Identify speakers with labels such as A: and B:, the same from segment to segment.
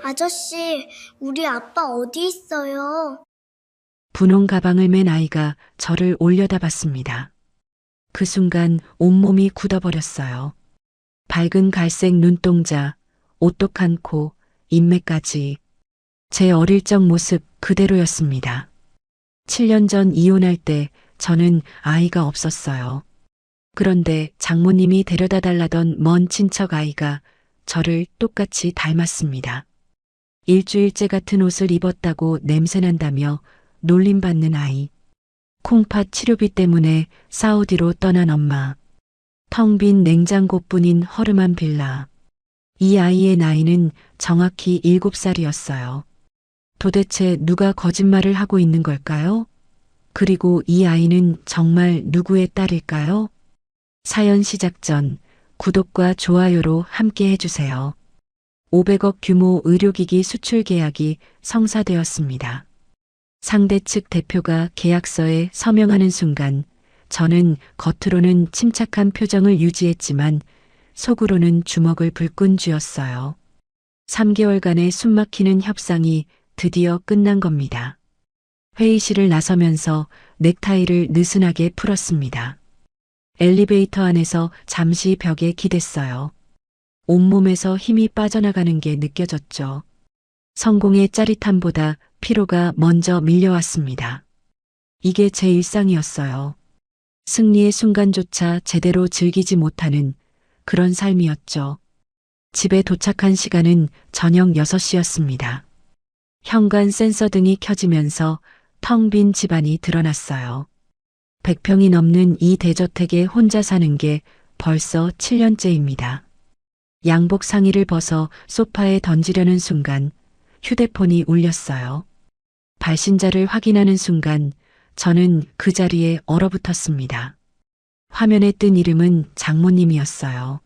A: 아저씨, 우리 아빠 어디 있어요?
B: 분홍 가방을 맨 아이가 저를 올려다봤습니다. 그 순간 온몸이 굳어버렸어요. 밝은 갈색 눈동자, 오똑한 코, 인매까지 제 어릴 적 모습 그대로였습니다. 7년 전 이혼할 때 저는 아이가 없었어요. 그런데 장모님이 데려다 달라던 먼 친척 아이가 저를 똑같이 닮았습니다. 일주일째 같은 옷을 입었다고 냄새난다며 놀림받는 아이. 콩팥 치료비 때문에 사우디로 떠난 엄마. 텅 빈 냉장고뿐인 허름한 빌라. 이 아이의 나이는 정확히 7살이었어요. 도대체 누가 거짓말을 하고 있는 걸까요? 그리고 이 아이는 정말 누구의 딸일까요? 사연 시작 전 구독과 좋아요로 함께 해주세요. 500억 규모 의료기기 수출 계약이 성사되었습니다. 상대 측 대표가 계약서에 서명하는 순간 저는 겉으로는 침착한 표정을 유지했지만 속으로는 주먹을 불끈 쥐었어요. 3개월간의 숨막히는 협상이 드디어 끝난 겁니다. 회의실을 나서면서 넥타이를 느슨하게 풀었습니다. 엘리베이터 안에서 잠시 벽에 기댔어요. 온몸에서 힘이 빠져나가는 게 느껴졌죠. 성공의 짜릿함보다 피로가 먼저 밀려왔습니다. 이게 제 일상이었어요. 승리의 순간조차 제대로 즐기지 못하는 그런 삶이었죠. 집에 도착한 시간은 저녁 6시였습니다. 현관 센서 등이 켜지면서 텅 빈 집안이 드러났어요. 100평이 넘는 이 대저택에 혼자 사는 게 벌써 7년째입니다. 양복 상의를 벗어 소파에 던지려는 순간 휴대폰이 울렸어요. 발신자를 확인하는 순간 저는 그 자리에 얼어붙었습니다. 화면에 뜬 이름은 장모님이었어요.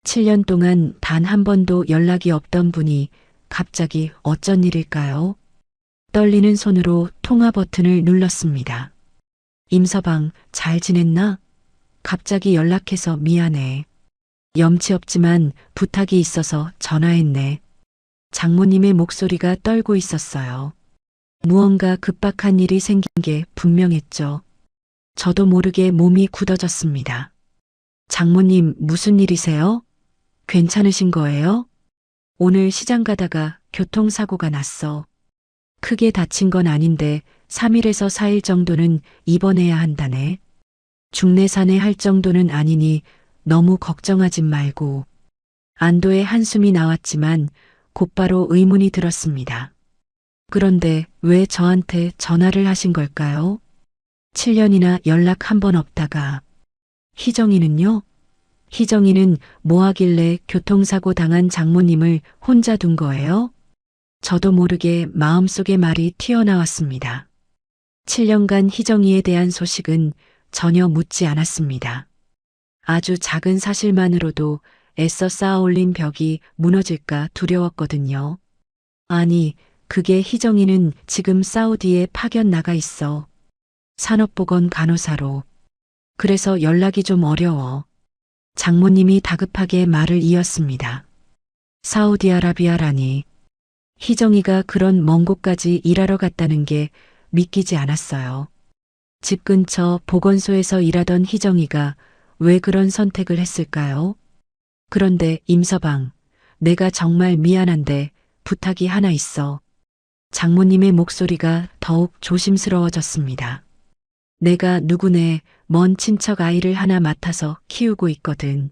B: 7년 동안 단 한 번도 연락이 없던 분이 갑자기 어쩐 일일까요? 떨리는 손으로 통화 버튼을 눌렀습니다. 임서방, 잘 지냈나? 갑자기 연락해서 미안해. 염치 없지만 부탁이 있어서 전화했네. 장모님의 목소리가 떨고 있었어요. 무언가 급박한 일이 생긴 게 분명했죠. 저도 모르게 몸이 굳어졌습니다. 장모님, 무슨 일이세요? 괜찮으신 거예요? 오늘 시장 가다가 교통사고가 났어. 크게 다친 건 아닌데 3일에서 4일 정도는 입원해야 한다네. 중내산에 할 정도는 아니니 너무 걱정하지 말고. 안도의 한숨이 나왔지만 곧바로 의문이 들었습니다. 그런데 왜 저한테 전화를 하신 걸까요? 7년이나 연락 한 번 없다가. 희정이는요? 희정이는 뭐 하길래 교통사고 당한 장모님을 혼자 둔 거예요? 저도 모르게 마음속의 말이 튀어나왔습니다. 7년간 희정이에 대한 소식은 전혀 묻지 않았습니다. 아주 작은 사실만으로도 애써 쌓아올린 벽이 무너질까 두려웠거든요. 아니, 그게 희정이는 지금 사우디에 파견 나가 있어. 산업보건 간호사로. 그래서 연락이 좀 어려워. 장모님이 다급하게 말을 이었습니다. 사우디아라비아라니. 희정이가 그런 먼 곳까지 일하러 갔다는 게 믿기지 않았어요. 집 근처 보건소에서 일하던 희정이가 왜 그런 선택을 했을까요? 그런데 임서방, 내가 정말 미안한데 부탁이 하나 있어. 장모님의 목소리가 더욱 조심스러워졌습니다. 내가 누구네 먼 친척 아이를 하나 맡아서 키우고 있거든.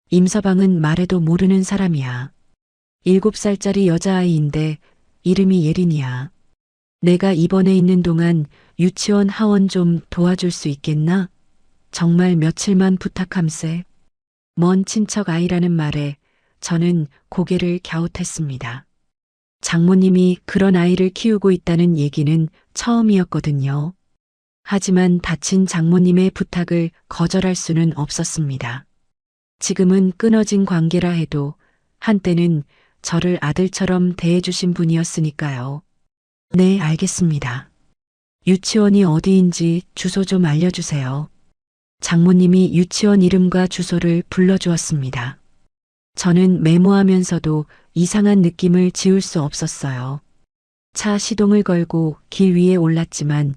B: 임서방은 말해도 모르는 사람이야. 7살짜리 여자아이인데 이름이 예린이야. 내가 입원해 있는 동안 유치원 하원 좀 도와줄 수 있겠나? 정말 며칠만 부탁함세. 먼 친척 아이라는 말에 저는 고개를 갸웃했습니다. 장모님이 그런 아이를 키우고 있다는 얘기는 처음이었거든요. 하지만 다친 장모님의 부탁을 거절할 수는 없었습니다. 지금은 끊어진 관계라 해도 한때는 저를 아들처럼 대해주신 분이었으니까요. 네, 알겠습니다. 유치원이 어디인지 주소 좀 알려주세요. 장모님이 유치원 이름과 주소를 불러주었습니다. 저는 메모하면서도 이상한 느낌을 지울 수 없었어요. 차 시동을 걸고 길 위에 올랐지만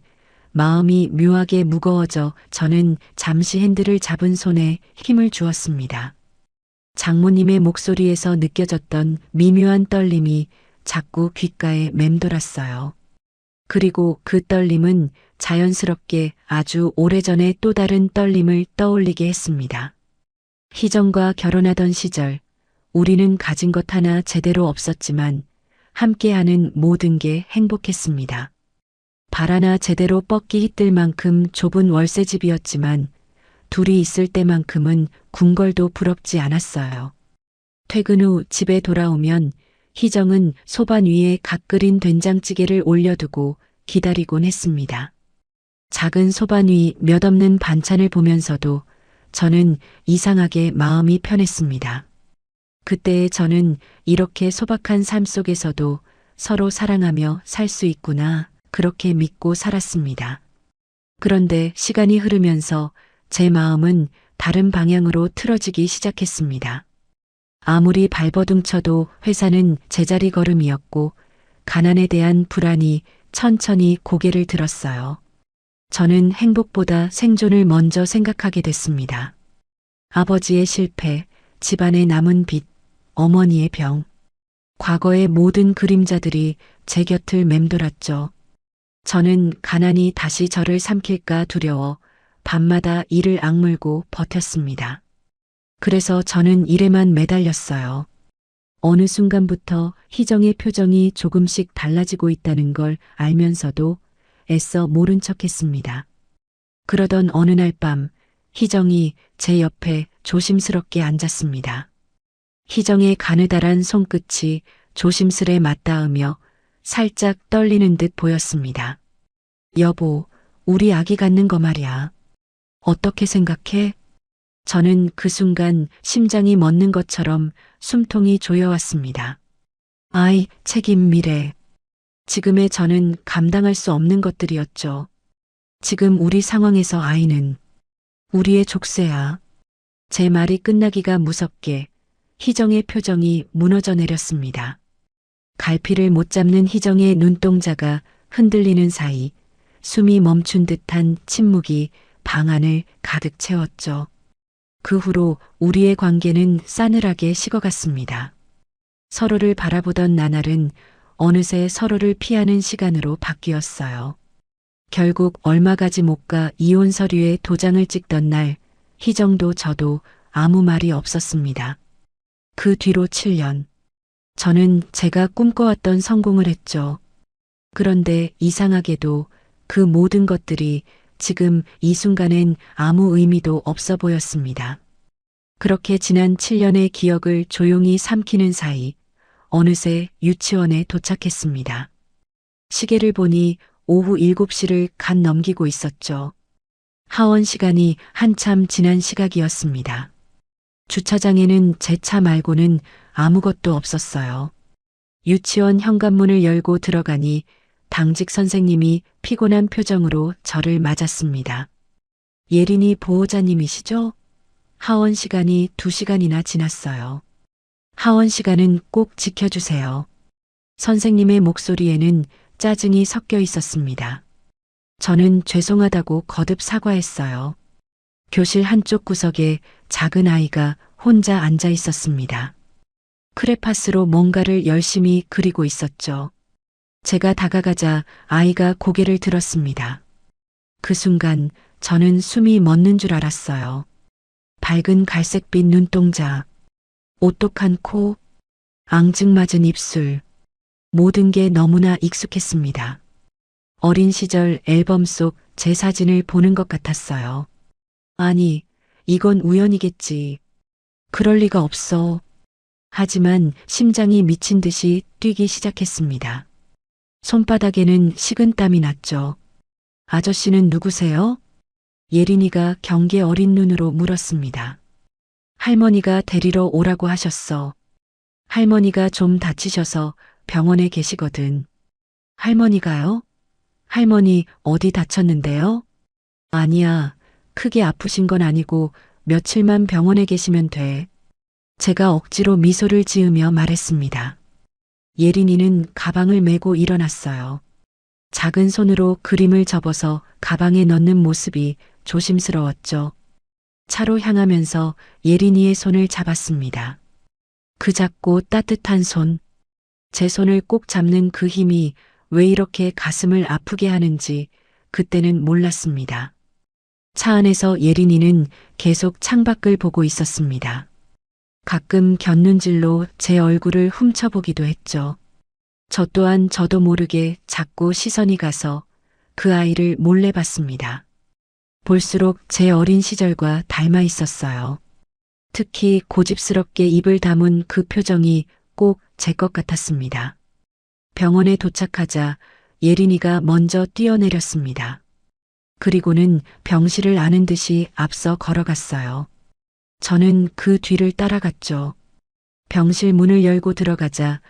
B: 마음이 묘하게 무거워져 저는 잠시 핸들을 잡은 손에 힘을 주었습니다. 장모님의 목소리에서 느껴졌던 미묘한 떨림이 자꾸 귓가에 맴돌았어요. 그리고 그 떨림은 자연스럽게 아주 오래전에 또 다른 떨림을 떠올리게 했습니다. 희정과 결혼하던 시절, 우리는 가진 것 하나 제대로 없었지만 함께하는 모든 게 행복했습니다. 발 하나 제대로 뻗기 힘들 만큼 좁은 월세집이었지만 둘이 있을 때만큼은 궁궐도 부럽지 않았어요. 퇴근 후 집에 돌아오면 희정은 소반 위에 갓 끓인 된장찌개를 올려두고 기다리곤 했습니다. 작은 소반 위 몇 없는 반찬을 보면서도 저는 이상하게 마음이 편했습니다. 그때의 저는 이렇게 소박한 삶 속에서도 서로 사랑하며 살 수 있구나, 그렇게 믿고 살았습니다. 그런데 시간이 흐르면서 제 마음은 다른 방향으로 틀어지기 시작했습니다. 아무리 발버둥 쳐도 회사는 제자리 걸음이었고 가난에 대한 불안이 천천히 고개를 들었어요. 저는 행복보다 생존을 먼저 생각하게 됐습니다. 아버지의 실패, 집안의 남은 빚, 어머니의 병, 과거의 모든 그림자들이 제 곁을 맴돌았죠. 저는 가난이 다시 저를 삼킬까 두려워 밤마다 이를 악물고 버텼습니다. 그래서 저는 일에만 매달렸어요. 어느 순간부터 희정의 표정이 조금씩 달라지고 있다는 걸 알면서도 애써 모른 척했습니다. 그러던 어느 날 밤, 희정이 제 옆에 조심스럽게 앉았습니다. 희정의 가느다란 손끝이 조심스레 맞닿으며 살짝 떨리는 듯 보였습니다. 여보, 우리 아기 갖는 거 말이야. 어떻게 생각해? 저는 그 순간 심장이 멎는 것처럼 숨통이 조여왔습니다. 아이, 책임, 미래. 지금의 저는 감당할 수 없는 것들이었죠. 지금 우리 상황에서 아이는 우리의 족쇄야. 제 말이 끝나기가 무섭게 희정의 표정이 무너져 내렸습니다. 갈피를 못 잡는 희정의 눈동자가 흔들리는 사이 숨이 멈춘 듯한 침묵이 방 안을 가득 채웠죠. 그 후로 우리의 관계는 싸늘하게 식어갔습니다. 서로를 바라보던 나날은 어느새 서로를 피하는 시간으로 바뀌었어요. 결국 얼마 가지 못 가 이혼 서류에 도장을 찍던 날, 희정도 저도 아무 말이 없었습니다. 그 뒤로 7년. 저는 제가 꿈꿔왔던 성공을 했죠. 그런데 이상하게도 그 모든 것들이 지금 이 순간엔 아무 의미도 없어 보였습니다. 그렇게 지난 7년의 기억을 조용히 삼키는 사이 어느새 유치원에 도착했습니다. 시계를 보니 오후 7시를 갓 넘기고 있었죠. 하원 시간이 한참 지난 시각이었습니다. 주차장에는 제 차 말고는 아무것도 없었어요. 유치원 현관문을 열고 들어가니 당직 선생님이 피곤한 표정으로 저를 맞았습니다. 예린이 보호자님이시죠? 하원 시간이 2시간이나 지났어요. 하원 시간은 꼭 지켜주세요. 선생님의 목소리에는 짜증이 섞여 있었습니다. 저는 죄송하다고 거듭 사과했어요. 교실 한쪽 구석에 작은 아이가 혼자 앉아 있었습니다. 크레파스로 뭔가를 열심히 그리고 있었죠. 제가 다가가자 아이가 고개를 들었습니다. 그 순간 저는 숨이 멎는 줄 알았어요. 밝은 갈색빛 눈동자, 오똑한 코, 앙증맞은 입술, 모든 게 너무나 익숙했습니다. 어린 시절 앨범 속 제 사진을 보는 것 같았어요. 아니, 이건 우연이겠지. 그럴 리가 없어. 하지만 심장이 미친 듯이 뛰기 시작했습니다. 손바닥에는 식은땀이 났죠. 아저씨는 누구세요? 예린이가 경계 어린 눈으로 물었습니다. 할머니가 데리러 오라고 하셨어. 할머니가 좀 다치셔서 병원에 계시거든. 할머니가요? 할머니 어디 다쳤는데요? 아니야, 크게 아프신 건 아니고 며칠만 병원에 계시면 돼. 제가 억지로 미소를 지으며 말했습니다. 예린이는 가방을 메고 일어났어요. 작은 손으로 그림을 접어서 가방에 넣는 모습이 조심스러웠죠. 차로 향하면서 예린이의 손을 잡았습니다. 그 작고 따뜻한 손, 제 손을 꼭 잡는 그 힘이 왜 이렇게 가슴을 아프게 하는지 그때는 몰랐습니다. 차 안에서 예린이는 계속 창밖을 보고 있었습니다. 가끔 곁눈질로 제 얼굴을 훔쳐보기도 했죠. 저 또한 저도 모르게 자꾸 시선이 가서 그 아이를 몰래 봤습니다. 볼수록 제 어린 시절과 닮아 있었어요. 특히 고집스럽게 입을 다문 그 표정이 꼭 제 것 같았습니다. 병원에 도착하자 예린이가 먼저 뛰어내렸습니다. 그리고는 병실을 아는 듯이 앞서 걸어갔어요. 저는 그 뒤를 따라갔죠. 병실 문을 열고 들어가자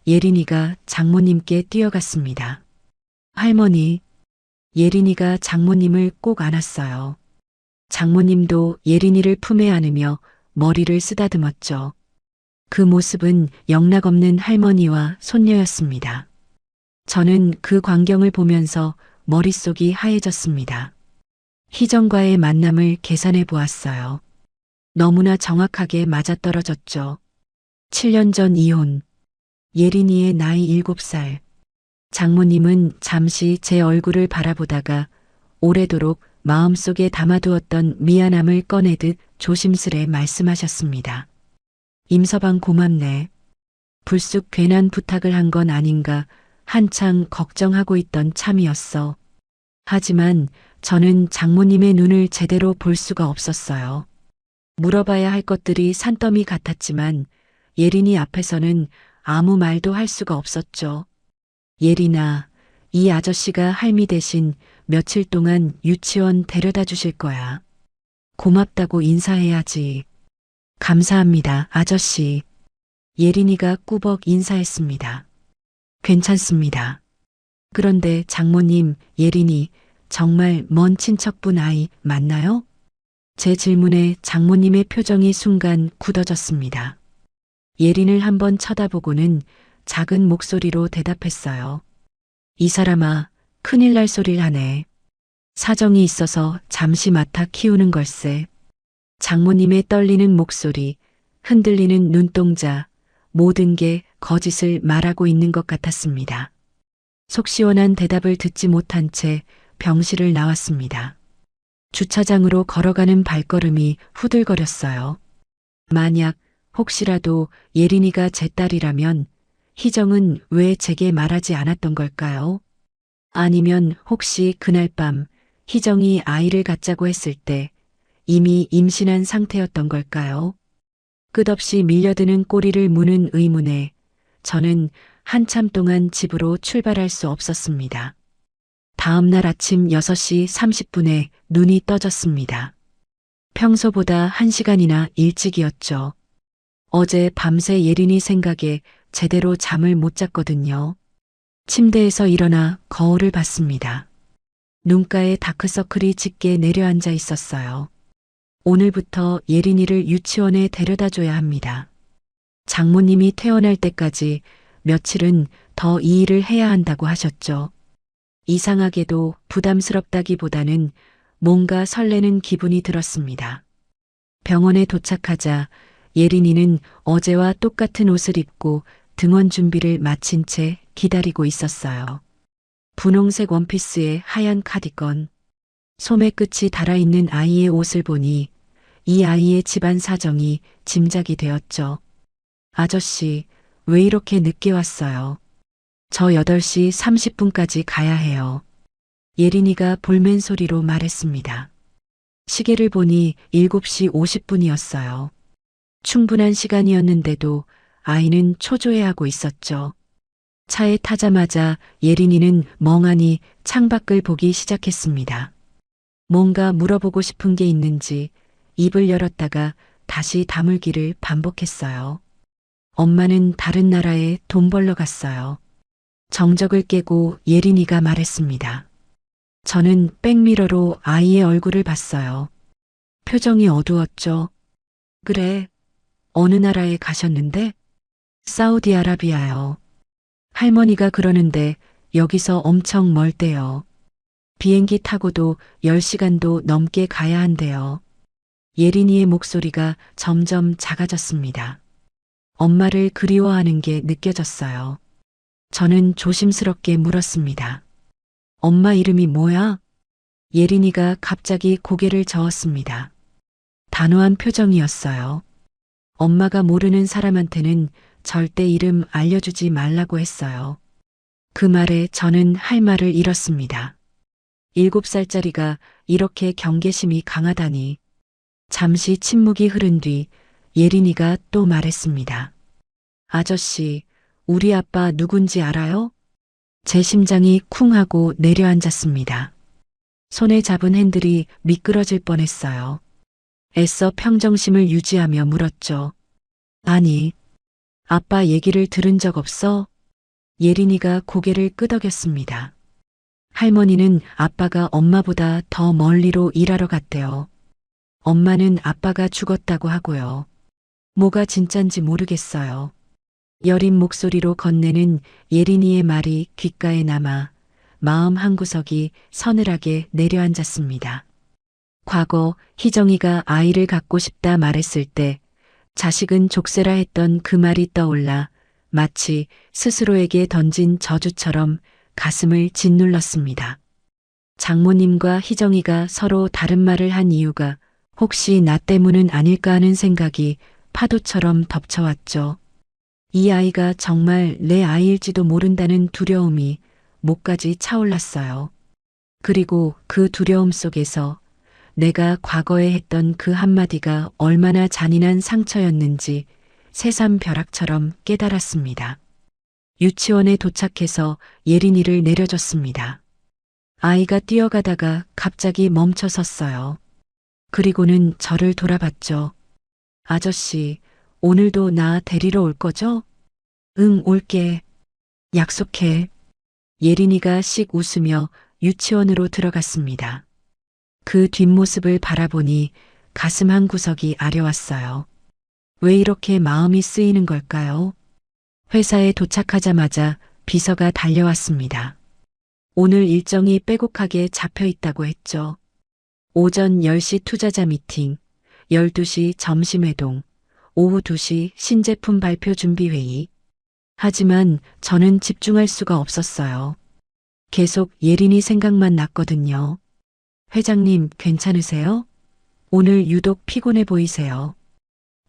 B: 예린이가 장모님께 뛰어갔습니다. 할머니, 예린이가 장모님을 꼭 안았어요. 장모님도 예린이를 품에 안으며 머리를 쓰다듬었죠. 그 모습은 영락없는 할머니와 손녀였습니다. 저는 그 광경을 보면서 머릿속이 하얘졌습니다. 희정과의 만남을 계산해 보았어요. 너무나 정확하게 맞아떨어졌죠. 7년 전 이혼. 예린이의 나이 7살. 장모님은 잠시 제 얼굴을 바라보다가 오래도록 마음속에 담아두었던 미안함을 꺼내듯 조심스레 말씀하셨습니다. 임서방 고맙네. 불쑥 괜한 부탁을 한 건 아닌가 한창 걱정하고 있던 참이었어. 하지만 저는 장모님의 눈을 제대로 볼 수가 없었어요. 물어봐야 할 것들이 산더미 같았지만 예린이 앞에서는 아무 말도 할 수가 없었죠. 예린아, 이 아저씨가 할미 대신 며칠 동안 유치원 데려다 주실 거야. 고맙다고 인사해야지. 감사합니다, 아저씨. 예린이가 꾸벅 인사했습니다. 괜찮습니다. 그런데 장모님, 예린이 정말 먼 친척분 아이 맞나요? 제 질문에 장모님의 표정이 순간 굳어졌습니다. 예린을 한번 쳐다보고는 작은 목소리로 대답했어요. 이 사람아, 큰일 날 소리를 하네. 사정이 있어서 잠시 맡아 키우는 걸세. 장모님의 떨리는 목소리, 흔들리는 눈동자, 모든 게 거짓을 말하고 있는 것 같았습니다. 속 시원한 대답을 듣지 못한 채 병실을 나왔습니다. 주차장으로 걸어가는 발걸음이 후들거렸어요. 만약 혹시라도 예린이가 제 딸이라면 희정은 왜 제게 말하지 않았던 걸까요? 아니면 혹시 그날 밤 희정이 아이를 갖자고 했을 때 이미 임신한 상태였던 걸까요? 끝없이 밀려드는 꼬리를 무는 의문에 저는 한참 동안 집으로 출발할 수 없었습니다. 다음 날 아침 6시 30분에 눈이 떠졌습니다. 평소보다 1시간이나 일찍이었죠. 어제 밤새 예린이 생각에 제대로 잠을 못 잤거든요. 침대에서 일어나 거울을 봤습니다. 눈가에 다크서클이 짙게 내려앉아 있었어요. 오늘부터 예린이를 유치원에 데려다 줘야 합니다. 장모님이 퇴원할 때까지 며칠은 더 이 일을 해야 한다고 하셨죠. 이상하게도 부담스럽다기보다는 뭔가 설레는 기분이 들었습니다. 병원에 도착하자 예린이는 어제와 똑같은 옷을 입고 등원 준비를 마친 채 기다리고 있었어요. 분홍색 원피스에 하얀 카디건, 소매 끝이 달아있는 아이의 옷을 보니 이 아이의 집안 사정이 짐작이 되었죠. 아저씨, 왜 이렇게 늦게 왔어요? 저 8시 30분까지 가야 해요. 예린이가 볼멘 소리로 말했습니다. 시계를 보니 7시 50분이었어요. 충분한 시간이었는데도 아이는 초조해하고 있었죠. 차에 타자마자 예린이는 멍하니 창밖을 보기 시작했습니다. 뭔가 물어보고 싶은 게 있는지 입을 열었다가 다시 다물기를 반복했어요. 엄마는 다른 나라에 돈 벌러 갔어요. 정적을 깨고 예린이가 말했습니다. 저는 백미러로 아이의 얼굴을 봤어요. 표정이 어두웠죠. 그래, 어느 나라에 가셨는데? 사우디아라비아요. 할머니가 그러는데 여기서 엄청 멀대요. 비행기 타고도 10시간도 넘게 가야 한대요. 예린이의 목소리가 점점 작아졌습니다. 엄마를 그리워하는 게 느껴졌어요. 저는 조심스럽게 물었습니다. 엄마 이름이 뭐야? 예린이가 갑자기 고개를 저었습니다. 단호한 표정이었어요. 엄마가 모르는 사람한테는 절대 이름 알려주지 말라고 했어요. 그 말에 저는 할 말을 잃었습니다. 7살짜리가 이렇게 경계심이 강하다니. 잠시 침묵이 흐른 뒤 예린이가 또 말했습니다. 아저씨, 우리 아빠 누군지 알아요? 제 심장이 쿵 하고 내려앉았습니다. 손에 잡은 핸들이 미끄러질 뻔했어요. 애써 평정심을 유지하며 물었죠. 아니, 아빠 얘기를 들은 적 없어? 예린이가 고개를 끄덕였습니다. 할머니는 아빠가 엄마보다 더 멀리로 일하러 갔대요. 엄마는 아빠가 죽었다고 하고요. 뭐가 진짠지 모르겠어요. 여린 목소리로 건네는 예린이의 말이 귓가에 남아 마음 한구석이 서늘하게 내려앉았습니다. 과거 희정이가 아이를 갖고 싶다 말했을 때 자식은 족쇄라 했던 그 말이 떠올라 마치 스스로에게 던진 저주처럼 가슴을 짓눌렀습니다. 장모님과 희정이가 서로 다른 말을 한 이유가 혹시 나 때문은 아닐까 하는 생각이 파도처럼 덮쳐왔죠. 이 아이가 정말 내 아이일지도 모른다는 두려움이 목까지 차올랐어요. 그리고 그 두려움 속에서 내가 과거에 했던 그 한마디가 얼마나 잔인한 상처였는지 새삼 벼락처럼 깨달았습니다. 유치원에 도착해서 예린이를 내려줬습니다. 아이가 뛰어가다가 갑자기 멈춰 섰어요. 그리고는 저를 돌아봤죠. 아저씨, 오늘도 나 데리러 올 거죠? 응, 올게. 약속해. 예린이가 씩 웃으며 유치원으로 들어갔습니다. 그 뒷모습을 바라보니 가슴 한 구석이 아려왔어요. 왜 이렇게 마음이 쓰이는 걸까요? 회사에 도착하자마자 비서가 달려왔습니다. 오늘 일정이 빼곡하게 잡혀 있다고 했죠. 오전 10시 투자자 미팅, 12시 점심회동, 오후 2시 신제품 발표 준비회의. 하지만 저는 집중할 수가 없었어요. 계속 예린이 생각만 났거든요. 회장님, 괜찮으세요? 오늘 유독 피곤해 보이세요.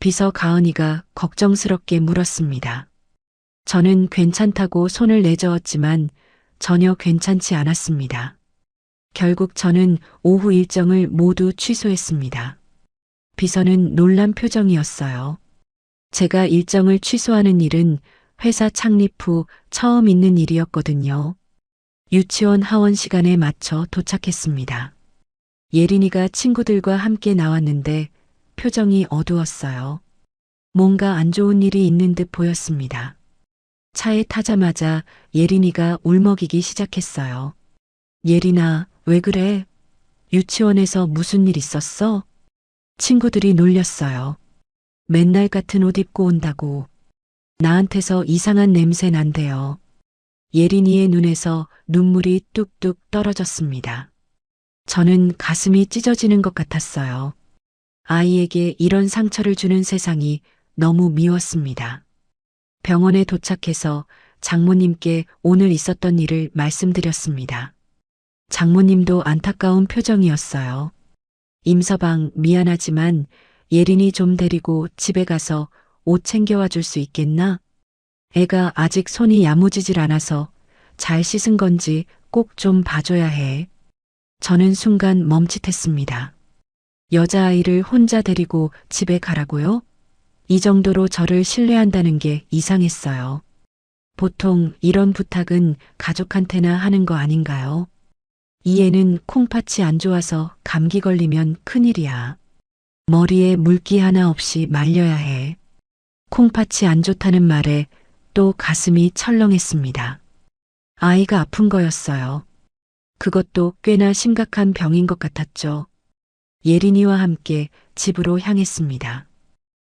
B: 비서 가은이가 걱정스럽게 물었습니다. 저는 괜찮다고 손을 내저었지만 전혀 괜찮지 않았습니다. 결국 저는 오후 일정을 모두 취소했습니다. 비서는 놀란 표정이었어요. 제가 일정을 취소하는 일은 회사 창립 후 처음 있는 일이었거든요. 유치원 하원 시간에 맞춰 도착했습니다. 예린이가 친구들과 함께 나왔는데 표정이 어두웠어요. 뭔가 안 좋은 일이 있는 듯 보였습니다. 차에 타자마자 예린이가 울먹이기 시작했어요. 예린아, 왜 그래? 유치원에서 무슨 일 있었어? 친구들이 놀렸어요. 맨날 같은 옷 입고 온다고. 나한테서 이상한 냄새 난대요. 예린이의 눈에서 눈물이 뚝뚝 떨어졌습니다. 저는 가슴이 찢어지는 것 같았어요. 아이에게 이런 상처를 주는 세상이 너무 미웠습니다. 병원에 도착해서 장모님께 오늘 있었던 일을 말씀드렸습니다. 장모님도 안타까운 표정이었어요. 임서방, 미안하지만 예린이 좀 데리고 집에 가서 옷 챙겨와 줄 수 있겠나? 애가 아직 손이 야무지질 않아서 잘 씻은 건지 꼭 좀 봐줘야 해. 저는 순간 멈칫했습니다. 여자아이를 혼자 데리고 집에 가라고요? 이 정도로 저를 신뢰한다는 게 이상했어요. 보통 이런 부탁은 가족한테나 하는 거 아닌가요? 이 애는 콩팥이 안 좋아서 감기 걸리면 큰일이야. 머리에 물기 하나 없이 말려야 해. 콩팥이 안 좋다는 말에 또 가슴이 철렁했습니다. 아이가 아픈 거였어요. 그것도 꽤나 심각한 병인 것 같았죠. 예린이와 함께 집으로 향했습니다.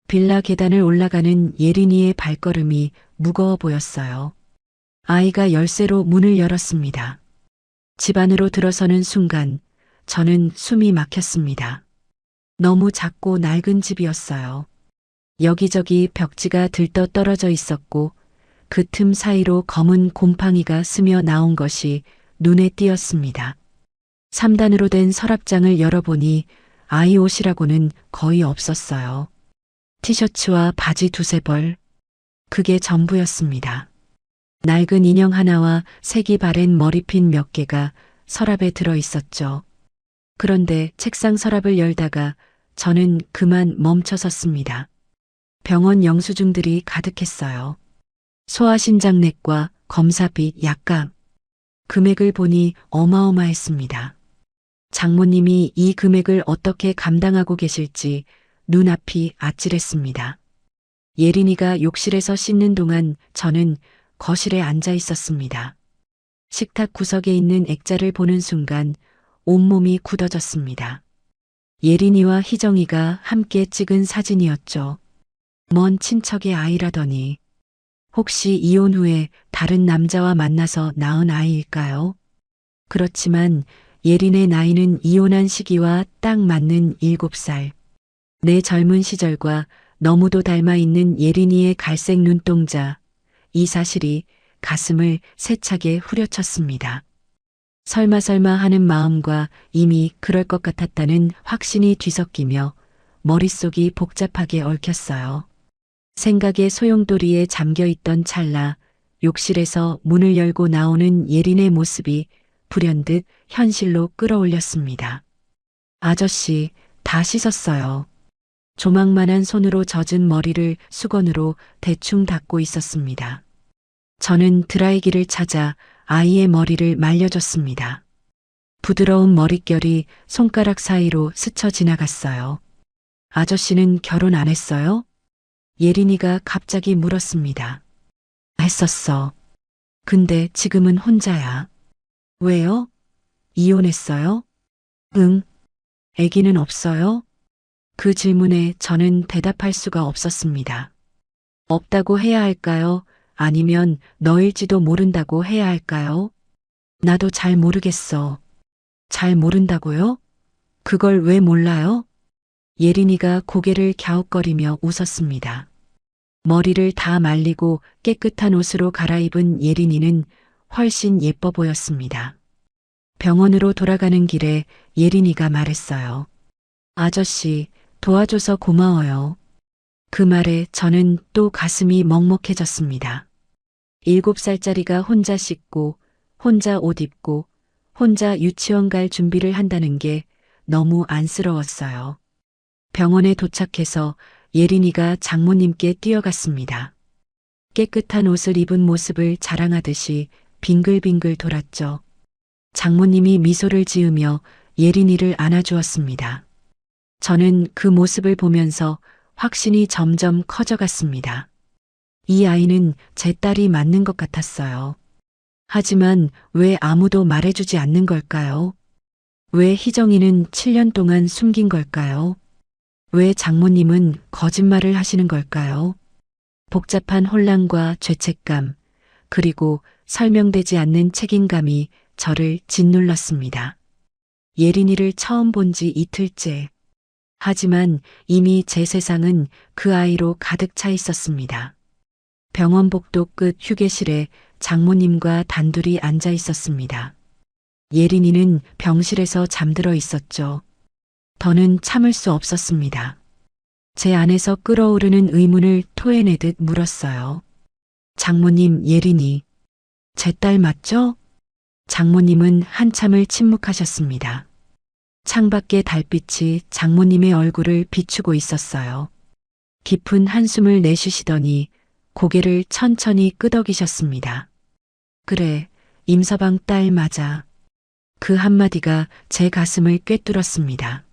B: 빌라 계단을 올라가는 예린이의 발걸음이 무거워 보였어요. 아이가 열쇠로 문을 열었습니다. 집 안으로 들어서는 순간 저는 숨이 막혔습니다. 너무 작고 낡은 집이었어요. 여기저기 벽지가 들떠 떨어져 있었고 그 틈 사이로 검은 곰팡이가 스며 나온 것이 눈에 띄었습니다. 3단으로 된 서랍장을 열어보니 아이 옷이라고는 거의 없었어요. 티셔츠와 바지 두세 벌. 그게 전부였습니다. 낡은 인형 하나와 색이 바랜 머리핀 몇 개가 서랍에 들어 있었죠. 그런데 책상 서랍을 열다가 저는 그만 멈춰섰습니다. 병원 영수증들이 가득했어요. 소아신장내과, 검사비, 약값. 금액을 보니 어마어마했습니다. 장모님이 이 금액을 어떻게 감당하고 계실지 눈앞이 아찔했습니다. 예린이가 욕실에서 씻는 동안 저는 거실에 앉아 있었습니다. 식탁 구석에 있는 액자를 보는 순간 온몸이 굳어졌습니다. 예린이와 희정이가 함께 찍은 사진이었죠. 먼 친척의 아이라더니 혹시 이혼 후에 다른 남자와 만나서 낳은 아이일까요? 그렇지만 예린의 나이는 이혼한 시기와 딱 맞는 7살. 내 젊은 시절과 너무도 닮아 있는 예린이의 갈색 눈동자. 이 사실이 가슴을 세차게 후려쳤습니다. 설마 하는 마음과 이미 그럴 것 같았다는 확신이 뒤섞이며 머릿속이 복잡하게 얽혔어요. 생각의 소용돌이에 잠겨있던 찰나 욕실에서 문을 열고 나오는 예린의 모습이 불현듯 현실로 끌어올렸습니다. 아저씨, 다 씻었어요. 조망만한 손으로 젖은 머리를 수건으로 대충 닦고 있었습니다. 저는 드라이기를 찾아 아이의 머리를 말려줬습니다. 부드러운 머릿결이 손가락 사이로 스쳐 지나갔어요. 아저씨는 결혼 안 했어요? 예린이가 갑자기 물었습니다. 했었어. 근데 지금은 혼자야. 왜요? 이혼했어요? 응. 아기는 없어요? 그 질문에 저는 대답할 수가 없었습니다. 없다고 해야 할까요? 아니면 너일지도 모른다고 해야 할까요? 나도 잘 모르겠어. 잘 모른다고요? 그걸 왜 몰라요? 예린이가 고개를 갸웃거리며 웃었습니다. 머리를 다 말리고 깨끗한 옷으로 갈아입은 예린이는 훨씬 예뻐 보였습니다. 병원으로 돌아가는 길에 예린이가 말했어요. 아저씨, 도와줘서 고마워요. 그 말에 저는 또 가슴이 먹먹해졌습니다. 7살짜리가 혼자 씻고, 혼자 옷 입고, 혼자 유치원 갈 준비를 한다는 게 너무 안쓰러웠어요. 병원에 도착해서 예린이가 장모님께 뛰어갔습니다. 깨끗한 옷을 입은 모습을 자랑하듯이 빙글빙글 돌았죠. 장모님이 미소를 지으며 예린이를 안아주었습니다. 저는 그 모습을 보면서 확신이 점점 커져갔습니다. 이 아이는 제 딸이 맞는 것 같았어요. 하지만 왜 아무도 말해주지 않는 걸까요? 왜 희정이는 7년 동안 숨긴 걸까요? 왜 장모님은 거짓말을 하시는 걸까요? 복잡한 혼란과 죄책감, 그리고 설명되지 않는 책임감이 저를 짓눌렀습니다. 예린이를 처음 본 지 이틀째. 하지만 이미 제 세상은 그 아이로 가득 차 있었습니다. 병원 복도 끝 휴게실에 장모님과 단둘이 앉아 있었습니다. 예린이는 병실에서 잠들어 있었죠. 더는 참을 수 없었습니다. 제 안에서 끓어오르는 의문을 토해내듯 물었어요. 장모님, 예린이. 제 딸 맞죠? 장모님은 한참을 침묵하셨습니다. 창밖의 달빛이 장모님의 얼굴을 비추고 있었어요. 깊은 한숨을 내쉬시더니 고개를 천천히 끄덕이셨습니다. 그래, 임서방 딸 맞아. 그 한마디가 제 가슴을 꿰뚫었습니다.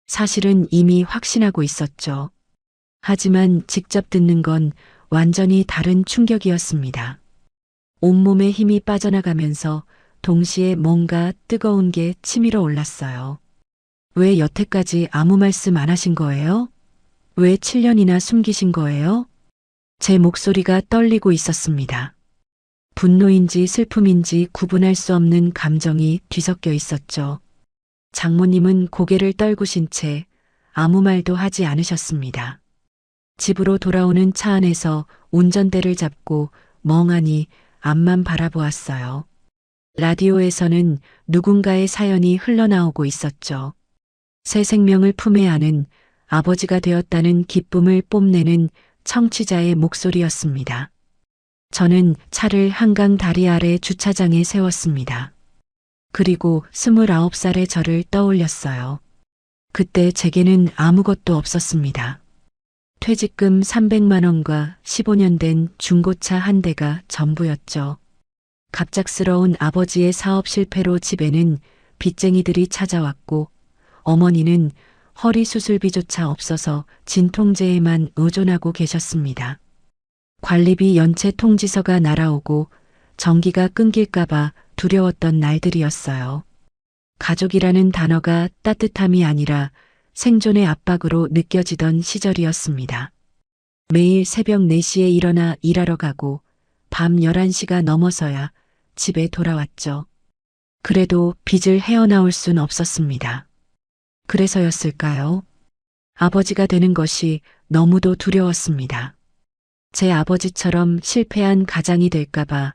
B: 사실은 이미 확신하고 있었죠. 하지만 직접 듣는 건 완전히 다른 충격이었습니다. 온몸에 힘이 빠져나가면서 동시에 뭔가 뜨거운 게 치밀어 올랐어요. 왜 여태까지 아무 말씀 안 하신 거예요? 왜 7년이나 숨기신 거예요? 제 목소리가 떨리고 있었습니다. 분노인지 슬픔인지 구분할 수 없는 감정이 뒤섞여 있었죠. 장모님은 고개를 떨구신 채 아무 말도 하지 않으셨습니다. 집으로 돌아오는 차 안에서 운전대를 잡고 멍하니 앞만 바라보았어요. 라디오에서는 누군가의 사연이 흘러나오고 있었죠. 새 생명을 품에 안은 아버지가 되었다는 기쁨을 뽐내는 청취자의 목소리였습니다. 저는 차를 한강 다리 아래 주차장에 세웠습니다. 그리고 29살의 저를 떠올렸어요. 그때 제게는 아무것도 없었습니다. 퇴직금 300만 원과 15년 된 중고차 한 대가 전부였죠. 갑작스러운 아버지의 사업 실패로 집에는 빚쟁이들이 찾아왔고 어머니는 허리 수술비조차 없어서 진통제에만 의존하고 계셨습니다. 관리비 연체 통지서가 날아오고 전기가 끊길까봐 두려웠던 날들이었어요. 가족이라는 단어가 따뜻함이 아니라 생존의 압박으로 느껴지던 시절이었습니다. 매일 새벽 4시에 일어나 일하러 가고 밤 11시가 넘어서야 집에 돌아왔죠. 그래도 빚을 헤어나올 순 없었습니다. 그래서였을까요? 아버지가 되는 것이 너무도 두려웠습니다. 제 아버지처럼 실패한 가장이 될까봐,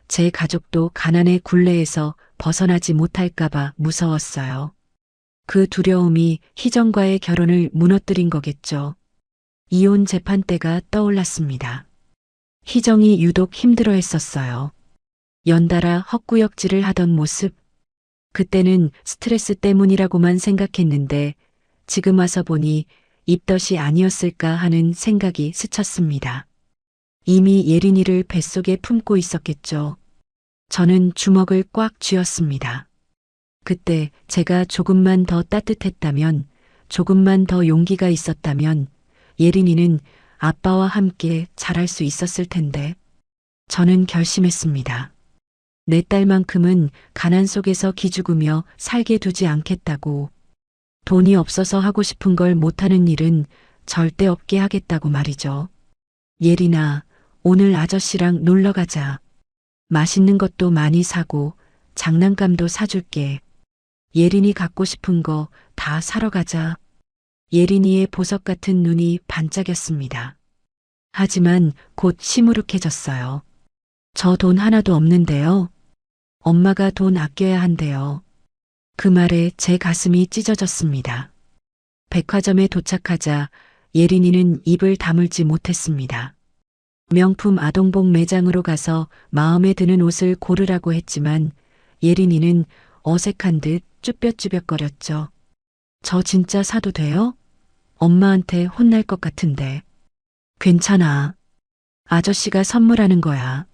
B: 제 가족도 가난의 굴레에서 벗어나지 못할까봐 무서웠어요. 그 두려움이 희정과의 결혼을 무너뜨린 거겠죠. 이혼 재판 때가 떠올랐습니다. 희정이 유독 힘들어했었어요. 연달아 헛구역질을 하던 모습. 그때는 스트레스 때문이라고만 생각했는데 지금 와서 보니 입덧이 아니었을까 하는 생각이 스쳤습니다. 이미 예린이를 뱃속에 품고 있었겠죠. 저는 주먹을 꽉 쥐었습니다. 그때 제가 조금만 더 따뜻했다면, 조금만 더 용기가 있었다면 예린이는 아빠와 함께 자랄 수 있었을 텐데. 저는 결심했습니다. 내 딸만큼은 가난 속에서 기죽으며 살게 두지 않겠다고. 돈이 없어서 하고 싶은 걸 못하는 일은 절대 없게 하겠다고 말이죠. 예린아, 오늘 아저씨랑 놀러 가자. 맛있는 것도 많이 사고 장난감도 사줄게. 예린이 갖고 싶은 거 다 사러 가자. 예린이의 보석 같은 눈이 반짝였습니다. 하지만 곧 시무룩해졌어요. 저 돈 하나도 없는데요. 엄마가 돈 아껴야 한대요. 그 말에 제 가슴이 찢어졌습니다. 백화점에 도착하자 예린이는 입을 다물지 못했습니다. 명품 아동복 매장으로 가서 마음에 드는 옷을 고르라고 했지만 예린이는 어색한 듯 쭈뼛쭈뼛거렸죠. 저 진짜 사도 돼요? 엄마한테 혼날 것 같은데. 괜찮아. 아저씨가 선물하는 거야.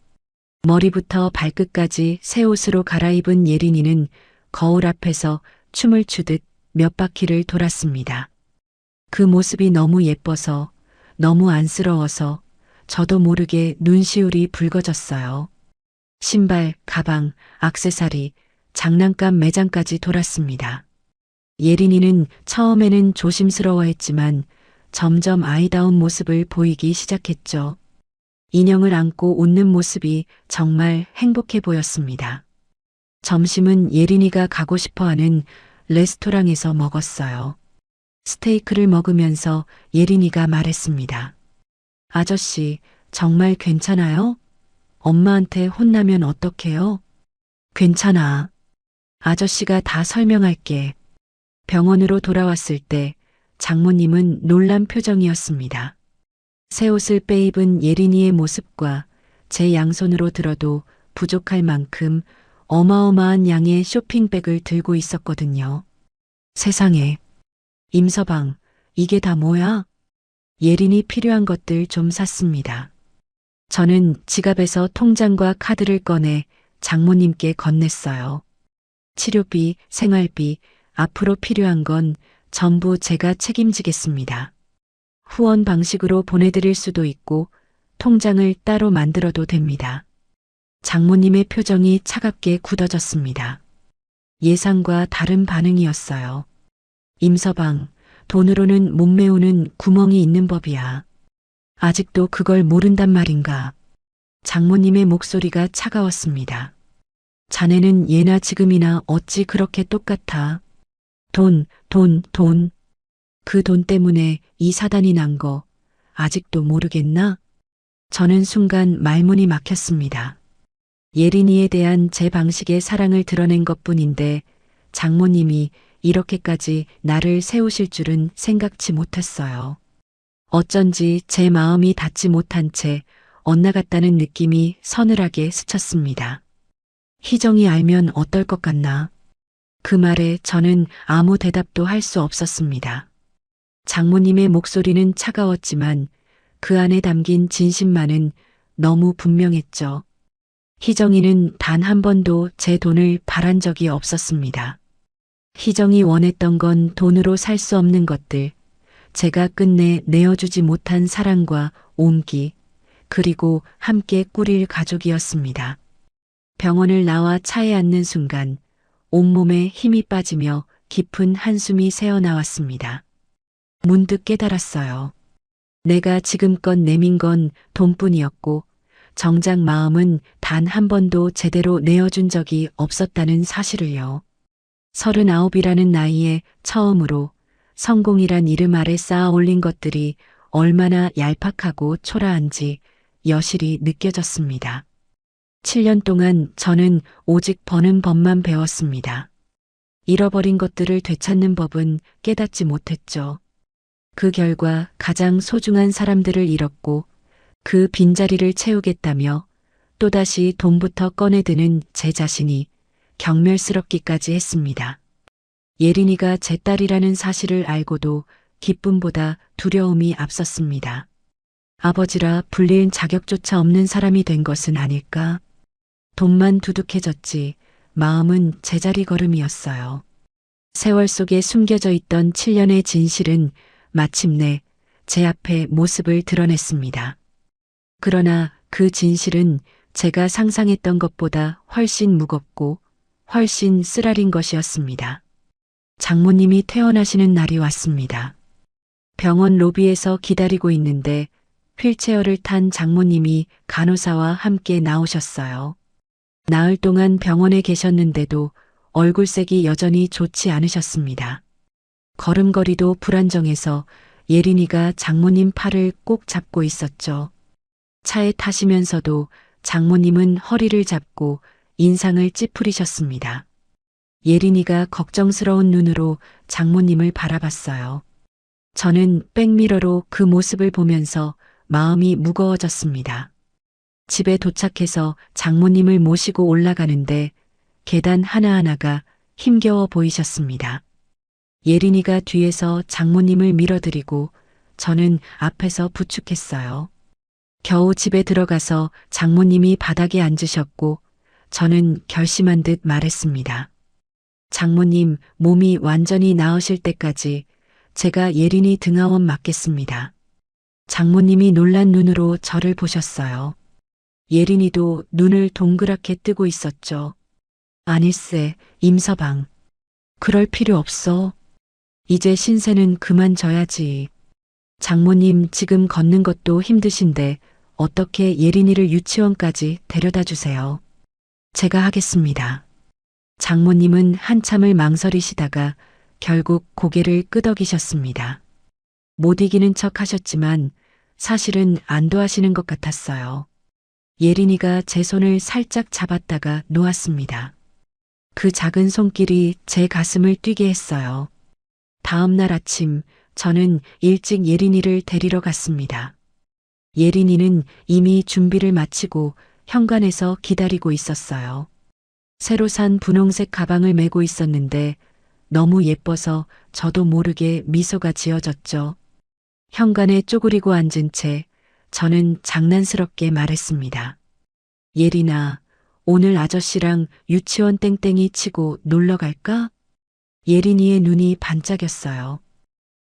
B: 머리부터 발끝까지 새 옷으로 갈아입은 예린이는 거울 앞에서 춤을 추듯 몇 바퀴를 돌았습니다. 그 모습이 너무 예뻐서, 너무 안쓰러워서 저도 모르게 눈시울이 붉어졌어요. 신발, 가방, 액세서리, 장난감 매장까지 돌았습니다. 예린이는 처음에는 조심스러워했지만 점점 아이다운 모습을 보이기 시작했죠. 인형을 안고 웃는 모습이 정말 행복해 보였습니다. 점심은 예린이가 가고 싶어하는 레스토랑에서 먹었어요. 스테이크를 먹으면서 예린이가 말했습니다. 아저씨, 정말 괜찮아요? 엄마한테 혼나면 어떡해요? 괜찮아. 아저씨가 다 설명할게. 병원으로 돌아왔을 때 장모님은 놀란 표정이었습니다. 새 옷을 빼입은 예린이의 모습과 제 양손으로 들어도 부족할 만큼 어마어마한 양의 쇼핑백을 들고 있었거든요. 세상에. 임서방, 이게 다 뭐야? 예린이 필요한 것들 좀 샀습니다. 저는 지갑에서 통장과 카드를 꺼내 장모님께 건넸어요. 치료비, 생활비, 앞으로 필요한 건 전부 제가 책임지겠습니다. 후원 방식으로 보내드릴 수도 있고 통장을 따로 만들어도 됩니다. 장모님의 표정이 차갑게 굳어졌습니다. 예상과 다른 반응이었어요. 임서방, 돈으로는 못 메우는 구멍이 있는 법이야. 아직도 그걸 모른단 말인가. 장모님의 목소리가 차가웠습니다. 자네는 예나 지금이나 어찌 그렇게 똑같아. 돈. 그 돈 때문에 이 사단이 난 거 아직도 모르겠나? 저는 순간 말문이 막혔습니다. 예린이에 대한 제 방식의 사랑을 드러낸 것뿐인데 장모님이 이렇게까지 나를 세우실 줄은 생각지 못했어요. 어쩐지 제 마음이 닿지 못한 채 엇나갔다는 느낌이 서늘하게 스쳤습니다. 희정이 알면 어떨 것 같나? 그 말에 저는 아무 대답도 할 수 없었습니다. 장모님의 목소리는 차가웠지만 그 안에 담긴 진심만은 너무 분명했죠. 희정이는 단 한 번도 제 돈을 바란 적이 없었습니다. 희정이 원했던 건 돈으로 살 수 없는 것들, 제가 끝내 내어주지 못한 사랑과 온기, 그리고 함께 꾸릴 가족이었습니다. 병원을 나와 차에 앉는 순간 온몸에 힘이 빠지며 깊은 한숨이 새어나왔습니다. 문득 깨달았어요. 내가 지금껏 내민 건 돈뿐이었고 정작 마음은 단 한 번도 제대로 내어준 적이 없었다는 사실을요. 39이라는 나이에 처음으로 성공이란 이름 아래 쌓아 올린 것들이 얼마나 얄팍하고 초라한지 여실히 느껴졌습니다. 7년 동안 저는 오직 버는 법만 배웠습니다. 잃어버린 것들을 되찾는 법은 깨닫지 못했죠. 그 결과 가장 소중한 사람들을 잃었고 그 빈자리를 채우겠다며 또다시 돈부터 꺼내드는 제 자신이 경멸스럽기까지 했습니다. 예린이가 제 딸이라는 사실을 알고도 기쁨보다 두려움이 앞섰습니다. 아버지라 불릴 자격조차 없는 사람이 된 것은 아닐까? 돈만 두둑해졌지 마음은 제자리 걸음이었어요. 세월 속에 숨겨져 있던 7년의 진실은 마침내 제 앞에 모습을 드러냈습니다. 그러나 그 진실은 제가 상상했던 것보다 훨씬 무겁고 훨씬 쓰라린 것이었습니다. 장모님이 퇴원하시는 날이 왔습니다. 병원 로비에서 기다리고 있는데 휠체어를 탄 장모님이 간호사와 함께 나오셨어요. 나흘 동안 병원에 계셨는데도 얼굴색이 여전히 좋지 않으셨습니다. 걸음걸이도 불안정해서 예린이가 장모님 팔을 꼭 잡고 있었죠. 차에 타시면서도 장모님은 허리를 잡고 인상을 찌푸리셨습니다. 예린이가 걱정스러운 눈으로 장모님을 바라봤어요. 저는 백미러로 그 모습을 보면서 마음이 무거워졌습니다. 집에 도착해서 장모님을 모시고 올라가는데 계단 하나하나가 힘겨워 보이셨습니다. 예린이가 뒤에서 장모님을 밀어드리고 저는 앞에서 부축했어요. 겨우 집에 들어가서 장모님이 바닥에 앉으셨고 저는 결심한 듯 말했습니다. 장모님 몸이 완전히 나으실 때까지 제가 예린이 등하원 맡겠습니다. 장모님이 놀란 눈으로 저를 보셨어요. 예린이도 눈을 동그랗게 뜨고 있었죠. 아닐세, 임서방. 그럴 필요 없어. 이제 신세는 그만 져야지. 장모님 지금 걷는 것도 힘드신데 어떻게 예린이를 유치원까지 데려다 주세요. 제가 하겠습니다. 장모님은 한참을 망설이시다가 결국 고개를 끄덕이셨습니다. 못 이기는 척 하셨지만 사실은 안도하시는 것 같았어요. 예린이가 제 손을 살짝 잡았다가 놓았습니다. 그 작은 손길이 제 가슴을 뛰게 했어요. 다음 날 아침 저는 일찍 예린이를 데리러 갔습니다. 예린이는 이미 준비를 마치고 현관에서 기다리고 있었어요. 새로 산 분홍색 가방을 메고 있었는데 너무 예뻐서 저도 모르게 미소가 지어졌죠. 현관에 쪼그리고 앉은 채 저는 장난스럽게 말했습니다. 예린아, 오늘 아저씨랑 유치원 땡땡이 치고 놀러 갈까? 예린이의 눈이 반짝였어요.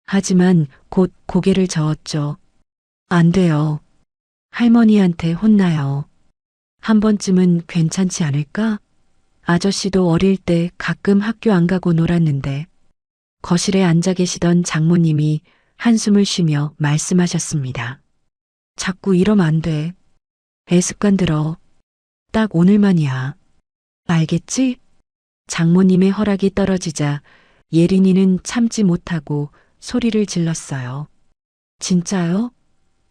B: 하지만 곧 고개를 저었죠. 안 돼요. 할머니한테 혼나요. 한 번쯤은 괜찮지 않을까? 아저씨도 어릴 때 가끔 학교 안 가고 놀았는데. 거실에 앉아 계시던 장모님이 한숨을 쉬며 말씀하셨습니다. 자꾸 이러면 안 돼. 애습관 들어. 딱 오늘만이야. 알겠지? 장모님의 허락이 떨어지자 예린이는 참지 못하고 소리를 질렀어요. 진짜요?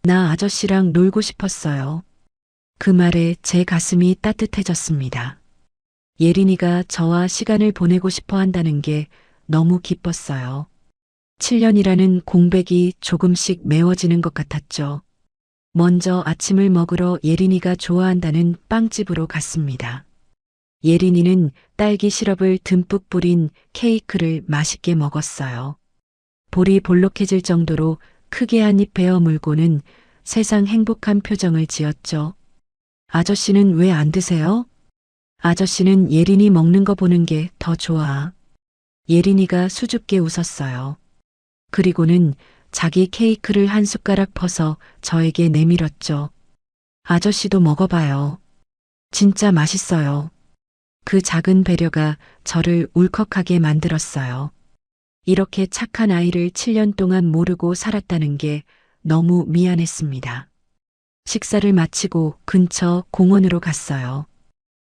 B: 나 아저씨랑 놀고 싶었어요. 그 말에 제 가슴이 따뜻해졌습니다. 예린이가 저와 시간을 보내고 싶어 한다는 게 너무 기뻤어요. 7년이라는 공백이 조금씩 메워지는 것 같았죠. 먼저 아침을 먹으러 예린이가 좋아한다는 빵집으로 갔습니다. 예린이는 딸기 시럽을 듬뿍 뿌린 케이크를 맛있게 먹었어요. 볼이 볼록해질 정도로 크게 한 입 베어 물고는 세상 행복한 표정을 지었죠. 아저씨는 왜 안 드세요? 아저씨는 예린이 먹는 거 보는 게 더 좋아. 예린이가 수줍게 웃었어요. 그리고는 자기 케이크를 한 숟가락 퍼서 저에게 내밀었죠. 아저씨도 먹어봐요. 진짜 맛있어요. 그 작은 배려가 저를 울컥하게 만들었어요. 이렇게 착한 아이를 7년 동안 모르고 살았다는 게 너무 미안했습니다. 식사를 마치고 근처 공원으로 갔어요.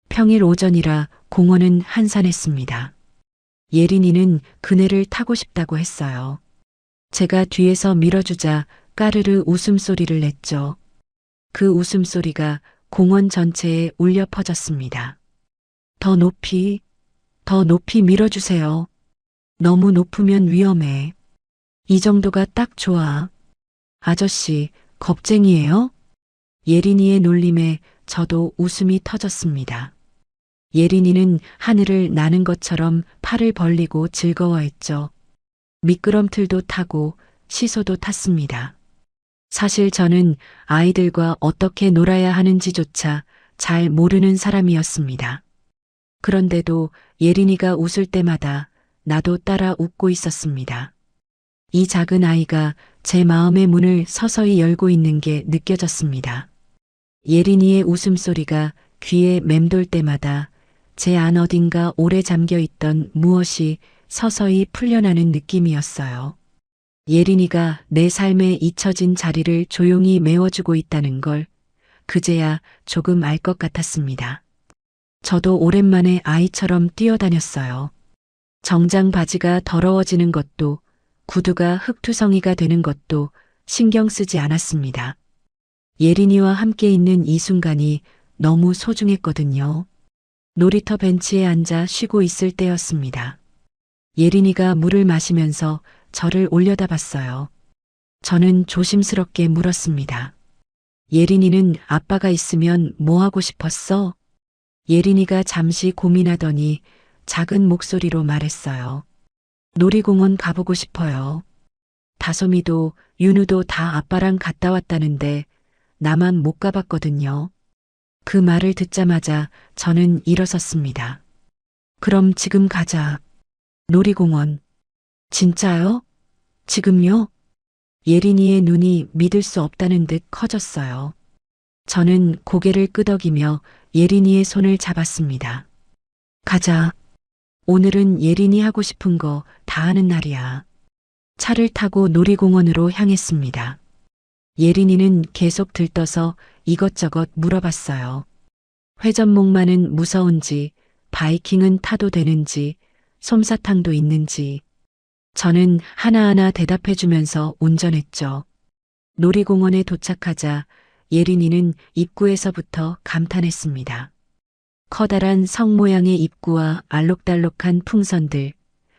B: 평일 오전이라 공원은 한산했습니다. 예린이는 그네를 타고 싶다고 했어요. 제가 뒤에서 밀어주자 까르르 웃음소리를 냈죠. 그 웃음소리가 공원 전체에 울려 퍼졌습니다. 더 높이 밀어주세요. 너무 높으면 위험해. 이 정도가 딱 좋아. 아저씨, 겁쟁이에요? 예린이의 놀림에 저도 웃음이 터졌습니다. 예린이는 하늘을 나는 것처럼 팔을 벌리고 즐거워했죠. 미끄럼틀도 타고 시소도 탔습니다. 사실 저는 아이들과 어떻게 놀아야 하는지조차 잘 모르는 사람이었습니다. 그런데도 예린이가 웃을 때마다 나도 따라 웃고 있었습니다. 이 작은 아이가 제 마음의 문을 서서히 열고 있는 게 느껴졌습니다. 예린이의 웃음소리가 귀에 맴돌 때마다 제 안 어딘가 오래 잠겨 있던 무엇이 서서히 풀려나는 느낌이었어요. 예린이가 내 삶에 잊혀진 자리를 조용히 메워주고 있다는 걸 그제야 조금 알 것 같았습니다. 저도 오랜만에 아이처럼 뛰어다녔어요. 정장 바지가 더러워지는 것도 구두가 흙투성이가 되는 것도 신경 쓰지 않았습니다. 예린이와 함께 있는 이 순간이 너무 소중했거든요. 놀이터 벤치에 앉아 쉬고 있을 때였습니다. 예린이가 물을 마시면서 저를 올려다봤어요. 저는 조심스럽게 물었습니다. 예린이는 아빠가 있으면 뭐 하고 싶었어? 예린이가 잠시 고민하더니 작은 목소리로 말했어요. 놀이공원 가보고 싶어요. 다솜이도 윤우도 다 아빠랑 갔다 왔다는데 나만 못 가봤거든요. 그 말을 듣자마자 저는 일어섰습니다. 그럼 지금 가자. 놀이공원. 진짜요? 지금요? 예린이의 눈이 믿을 수 없다는 듯 커졌어요. 저는 고개를 끄덕이며 예린이의 손을 잡았습니다. 가자. 오늘은 예린이 하고 싶은 거 다 하는 날이야. 차를 타고 놀이공원으로 향했습니다. 예린이는 계속 들떠서 이것저것 물어봤어요. 회전목마는 무서운지, 바이킹은 타도 되는지, 솜사탕도 있는지. 저는 하나하나 대답해주면서 운전했죠. 놀이공원에 도착하자 예린이는 입구에서부터 감탄했습니다. 커다란 성 모양의 입구와 알록달록한 풍선들,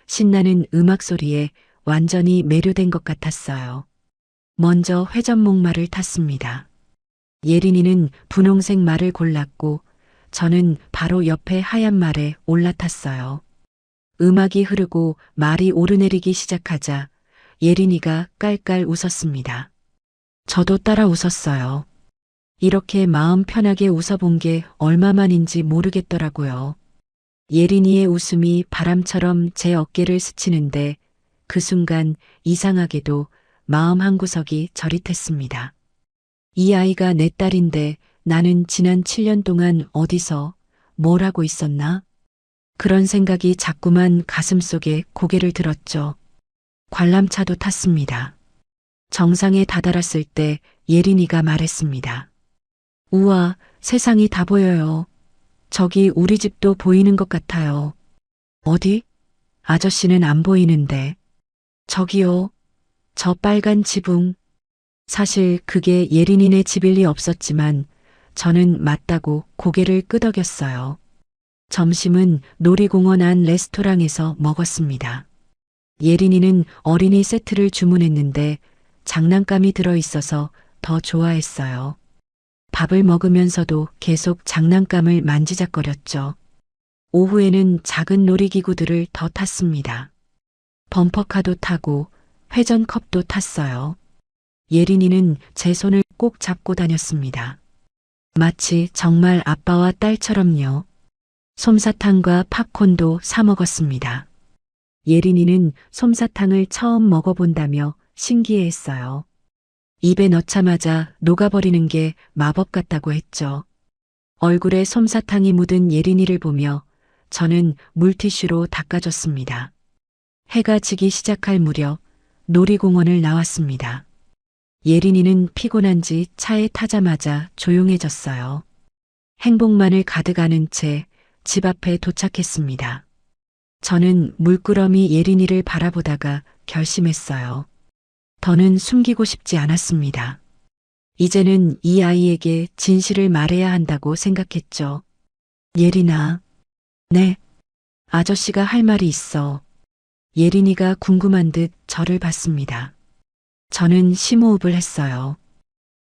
B: 신나는 음악 소리에 완전히 매료된 것 같았어요. 먼저 회전목마를 탔습니다. 예린이는 분홍색 말을 골랐고 저는 바로 옆에 하얀 말에 올라탔어요. 음악이 흐르고 말이 오르내리기 시작하자 예린이가 깔깔 웃었습니다. 저도 따라 웃었어요. 이렇게 마음 편하게 웃어본 게 얼마만인지 모르겠더라고요. 예린이의 웃음이 바람처럼 제 어깨를 스치는데 그 순간 이상하게도 마음 한구석이 저릿했습니다. 이 아이가 내 딸인데 나는 지난 7년 동안 어디서 뭘 하고 있었나? 그런 생각이 자꾸만 가슴속에 고개를 들었죠. 관람차도 탔습니다. 정상에 다다랐을 때 예린이가 말했습니다. 우와, 세상이 다 보여요. 저기 우리 집도 보이는 것 같아요. 어디? 아저씨는 안 보이는데. 저기요. 저 빨간 지붕. 사실 그게 예린이네 집일 리 없었지만 저는 맞다고 고개를 끄덕였어요. 점심은 놀이공원 안 레스토랑에서 먹었습니다. 예린이는 어린이 세트를 주문했는데 장난감이 들어있어서 더 좋아했어요. 밥을 먹으면서도 계속 장난감을 만지작거렸죠. 오후에는 작은 놀이기구들을 더 탔습니다. 범퍼카도 타고 회전컵도 탔어요. 예린이는 제 손을 꼭 잡고 다녔습니다. 마치 정말 아빠와 딸처럼요. 솜사탕과 팝콘도 사 먹었습니다. 예린이는 솜사탕을 처음 먹어본다며 신기해했어요. 입에 넣자마자 녹아버리는 게 마법 같다고 했죠. 얼굴에 솜사탕이 묻은 예린이를 보며 저는 물티슈로 닦아줬습니다. 해가 지기 시작할 무렵 놀이공원을 나왔습니다. 예린이는 피곤한지 차에 타자마자 조용해졌어요. 행복만을 가득 안은 채 집 앞에 도착했습니다. 저는 물끄러미 예린이를 바라보다가 결심했어요. 더는 숨기고 싶지 않았습니다. 이제는 이 아이에게 진실을 말해야 한다고 생각했죠. 예린아. 네. 아저씨가 할 말이 있어. 예린이가 궁금한 듯 저를 봤습니다. 저는 심호흡을 했어요.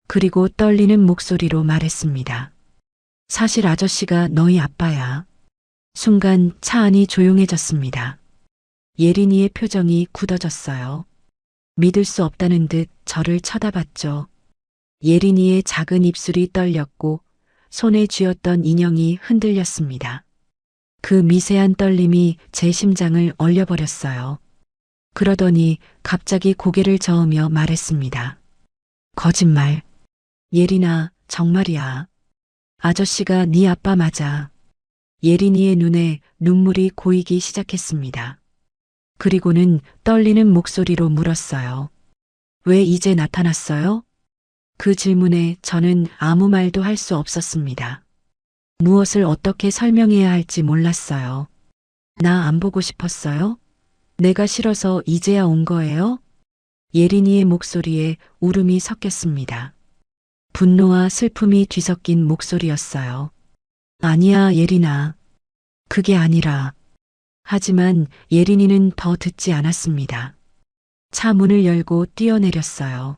B: 그리고 떨리는 목소리로 말했습니다. 사실 아저씨가 너희 아빠야. 순간 차 안이 조용해졌습니다. 예린이의 표정이 굳어졌어요. 믿을 수 없다는 듯 저를 쳐다봤죠. 예린이의 작은 입술이 떨렸고 손에 쥐었던 인형이 흔들렸습니다. 그 미세한 떨림이 제 심장을 얼려버렸어요. 그러더니 갑자기 고개를 저으며 말했습니다. 거짓말. 예린아, 정말이야. 아저씨가 네 아빠 맞아. 예린이의 눈에 눈물이 고이기 시작했습니다. 그리고는 떨리는 목소리로 물었어요. 왜 이제 나타났어요? 그 질문에 저는 아무 말도 할 수 없었습니다. 무엇을 어떻게 설명해야 할지 몰랐어요. 나 안 보고 싶었어요? 내가 싫어서 이제야 온 거예요? 예린이의 목소리에 울음이 섞였습니다. 분노와 슬픔이 뒤섞인 목소리였어요. 아니야, 예린아. 그게 아니라. 하지만 예린이는 더 듣지 않았습니다. 차 문을 열고 뛰어내렸어요.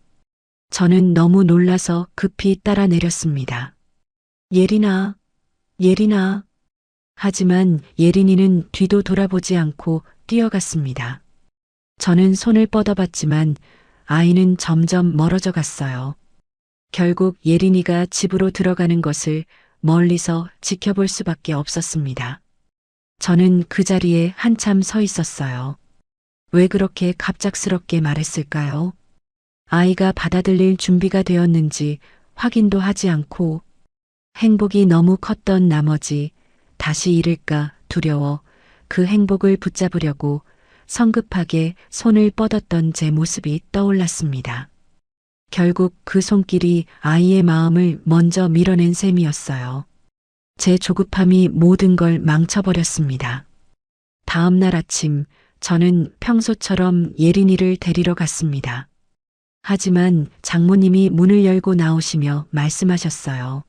B: 저는 너무 놀라서 급히 따라 내렸습니다. 예린아, 예린아. 하지만 예린이는 뒤도 돌아보지 않고 뛰어갔습니다. 저는 손을 뻗어봤지만 아이는 점점 멀어져 갔어요. 결국 예린이가 집으로 들어가는 것을 멀리서 지켜볼 수밖에 없었습니다. 저는 그 자리에 한참 서 있었어요. 왜 그렇게 갑작스럽게 말했을까요? 아이가 받아들일 준비가 되었는지 확인도 하지 않고 행복이 너무 컸던 나머지 다시 잃을까 두려워 그 행복을 붙잡으려고 성급하게 손을 뻗었던 제 모습이 떠올랐습니다. 결국 그 손길이 아이의 마음을 먼저 밀어낸 셈이었어요. 제 조급함이 모든 걸 망쳐버렸습니다. 다음 날 아침 저는 평소처럼 예린이를 데리러 갔습니다. 하지만 장모님이 문을 열고 나오시며 말씀하셨어요.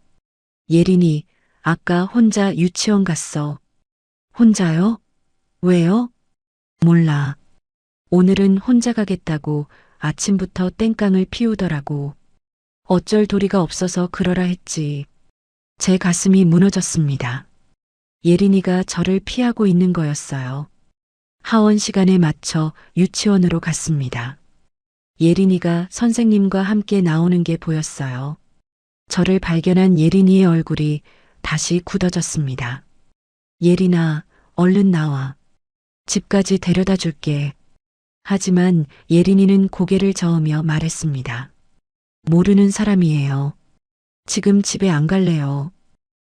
B: 예린이, 아까 혼자 유치원 갔어. 혼자요? 왜요? 몰라. 오늘은 혼자 가겠다고 아침부터 땡깡을 피우더라고. 어쩔 도리가 없어서 그러라 했지. 제 가슴이 무너졌습니다. 예린이가 저를 피하고 있는 거였어요. 하원 시간에 맞춰 유치원으로 갔습니다. 예린이가 선생님과 함께 나오는 게 보였어요. 저를 발견한 예린이의 얼굴이 다시 굳어졌습니다. 예린아, 얼른 나와. 집까지 데려다 줄게. 하지만 예린이는 고개를 저으며 말했습니다. 모르는 사람이에요. 지금 집에 안 갈래요.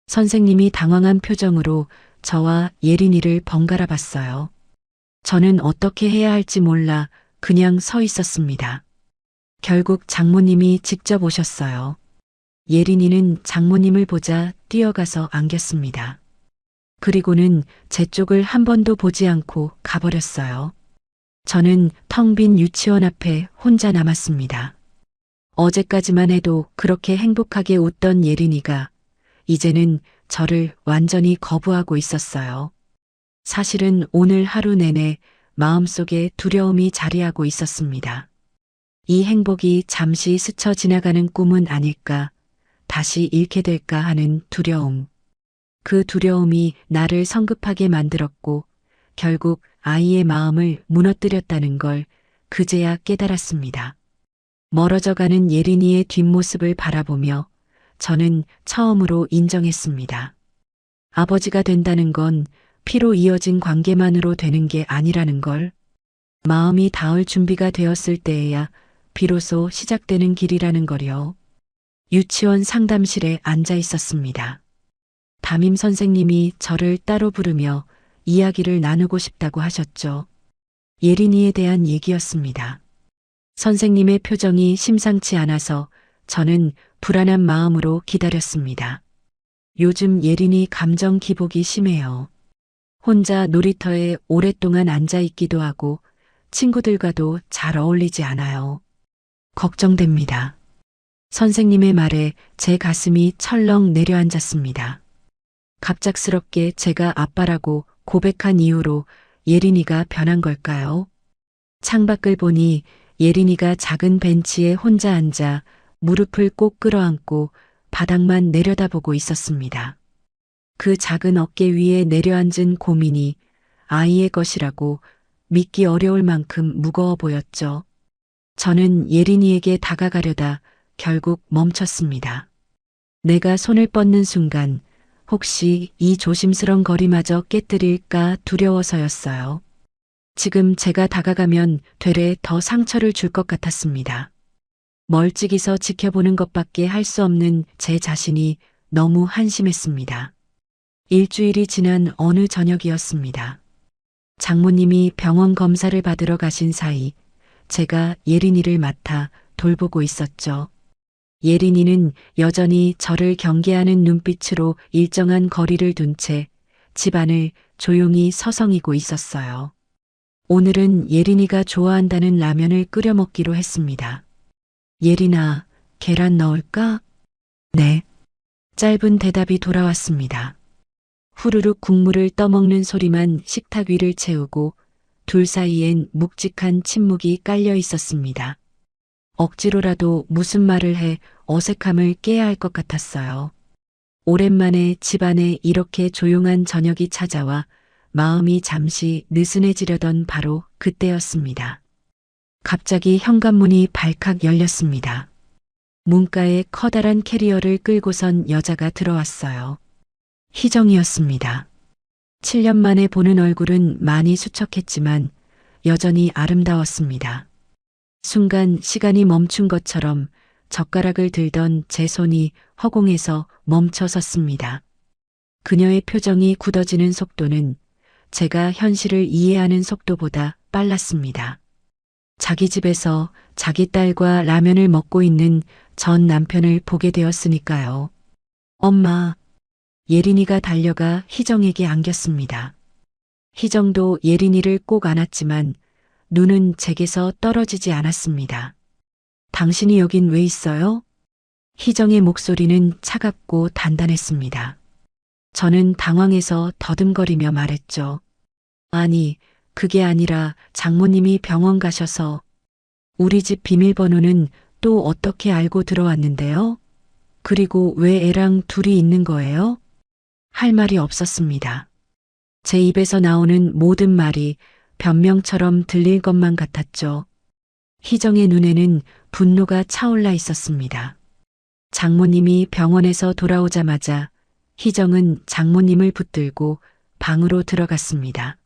B: 선생님이 당황한 표정으로 저와 예린이를 번갈아 봤어요. 저는 어떻게 해야 할지 몰라 그냥 서 있었습니다. 결국 장모님이 직접 오셨어요. 예린이는 장모님을 보자 뛰어가서 안겼습니다. 그리고는 제 쪽을 한 번도 보지 않고 가버렸어요. 저는 텅 빈 유치원 앞에 혼자 남았습니다. 어제까지만 해도 그렇게 행복하게 웃던 예린이가 이제는 저를 완전히 거부하고 있었어요. 사실은 오늘 하루 내내 마음속에 두려움이 자리하고 있었습니다. 이 행복이 잠시 스쳐 지나가는 꿈은 아닐까, 다시 잃게 될까 하는 두려움. 그 두려움이 나를 성급하게 만들었고 결국 아이의 마음을 무너뜨렸다는 걸 그제야 깨달았습니다. 멀어져가는 예린이의 뒷모습을 바라보며 저는 처음으로 인정했습니다. 아버지가 된다는 건 피로 이어진 관계만으로 되는 게 아니라는 걸, 마음이 닿을 준비가 되었을 때에야 비로소 시작되는 길이라는 걸요. 유치원 상담실에 앉아 있었습니다. 담임 선생님이 저를 따로 부르며 이야기를 나누고 싶다고 하셨죠. 예린이에 대한 얘기였습니다. 선생님의 표정이 심상치 않아서 저는 불안한 마음으로 기다렸습니다. 요즘 예린이 감정 기복이 심해요. 혼자 놀이터에 오랫동안 앉아 있기도 하고 친구들과도 잘 어울리지 않아요. 걱정됩니다. 선생님의 말에 제 가슴이 철렁 내려앉았습니다. 갑작스럽게 제가 아빠라고 고백한 이후로 예린이가 변한 걸까요? 창밖을 보니 예린이가 작은 벤치에 혼자 앉아 무릎을 꼭 끌어안고 바닥만 내려다보고 있었습니다. 그 작은 어깨 위에 내려앉은 고민이 아이의 것이라고 믿기 어려울 만큼 무거워 보였죠. 저는 예린이에게 다가가려다 결국 멈췄습니다. 내가 손을 뻗는 순간 혹시 이 조심스런 거리마저 깨뜨릴까 두려워서였어요. 지금 제가 다가가면 되레 더 상처를 줄 것 같았습니다. 멀찍이서 지켜보는 것밖에 할 수 없는 제 자신이 너무 한심했습니다. 일주일이 지난 어느 저녁이었습니다. 장모님이 병원 검사를 받으러 가신 사이 제가 예린이를 맡아 돌보고 있었죠. 예린이는 여전히 저를 경계하는 눈빛으로 일정한 거리를 둔 채 집안을 조용히 서성이고 있었어요. 오늘은 예린이가 좋아한다는 라면을 끓여 먹기로 했습니다. 예린아, 계란 넣을까? 네. 짧은 대답이 돌아왔습니다. 후루룩 국물을 떠먹는 소리만 식탁 위를 채우고 둘 사이엔 묵직한 침묵이 깔려 있었습니다. 억지로라도 무슨 말을 해 어색함을 깨야 할 것 같았어요. 오랜만에 집안에 이렇게 조용한 저녁이 찾아와 마음이 잠시 느슨해지려던 바로 그때였습니다. 갑자기 현관문이 발칵 열렸습니다. 문가에 커다란 캐리어를 끌고선 여자가 들어왔어요. 희정이었습니다. 7년 만에 보는 얼굴은 많이 수척했지만 여전히 아름다웠습니다. 순간 시간이 멈춘 것처럼 젓가락을 들던 제 손이 허공에서 멈춰 섰습니다. 그녀의 표정이 굳어지는 속도는 제가 현실을 이해하는 속도보다 빨랐습니다. 자기 집에서 자기 딸과 라면을 먹고 있는 전 남편을 보게 되었으니까요. 엄마, 예린이가 달려가 희정에게 안겼습니다. 희정도 예린이를 꼭 안았지만 눈은 제게서 떨어지지 않았습니다. 당신이 여긴 왜 있어요? 희정의 목소리는 차갑고 단단했습니다. 저는 당황해서 더듬거리며 말했죠. 아니, 그게 아니라 장모님이 병원 가셔서. 우리 집 비밀번호는 또 어떻게 알고 들어왔는데요? 그리고 왜 애랑 둘이 있는 거예요? 할 말이 없었습니다. 제 입에서 나오는 모든 말이 변명처럼 들릴 것만 같았죠. 희정의 눈에는 분노가 차올라 있었습니다. 장모님이 병원에서 돌아오자마자 희정은 장모님을 붙들고 방으로 들어갔습니다.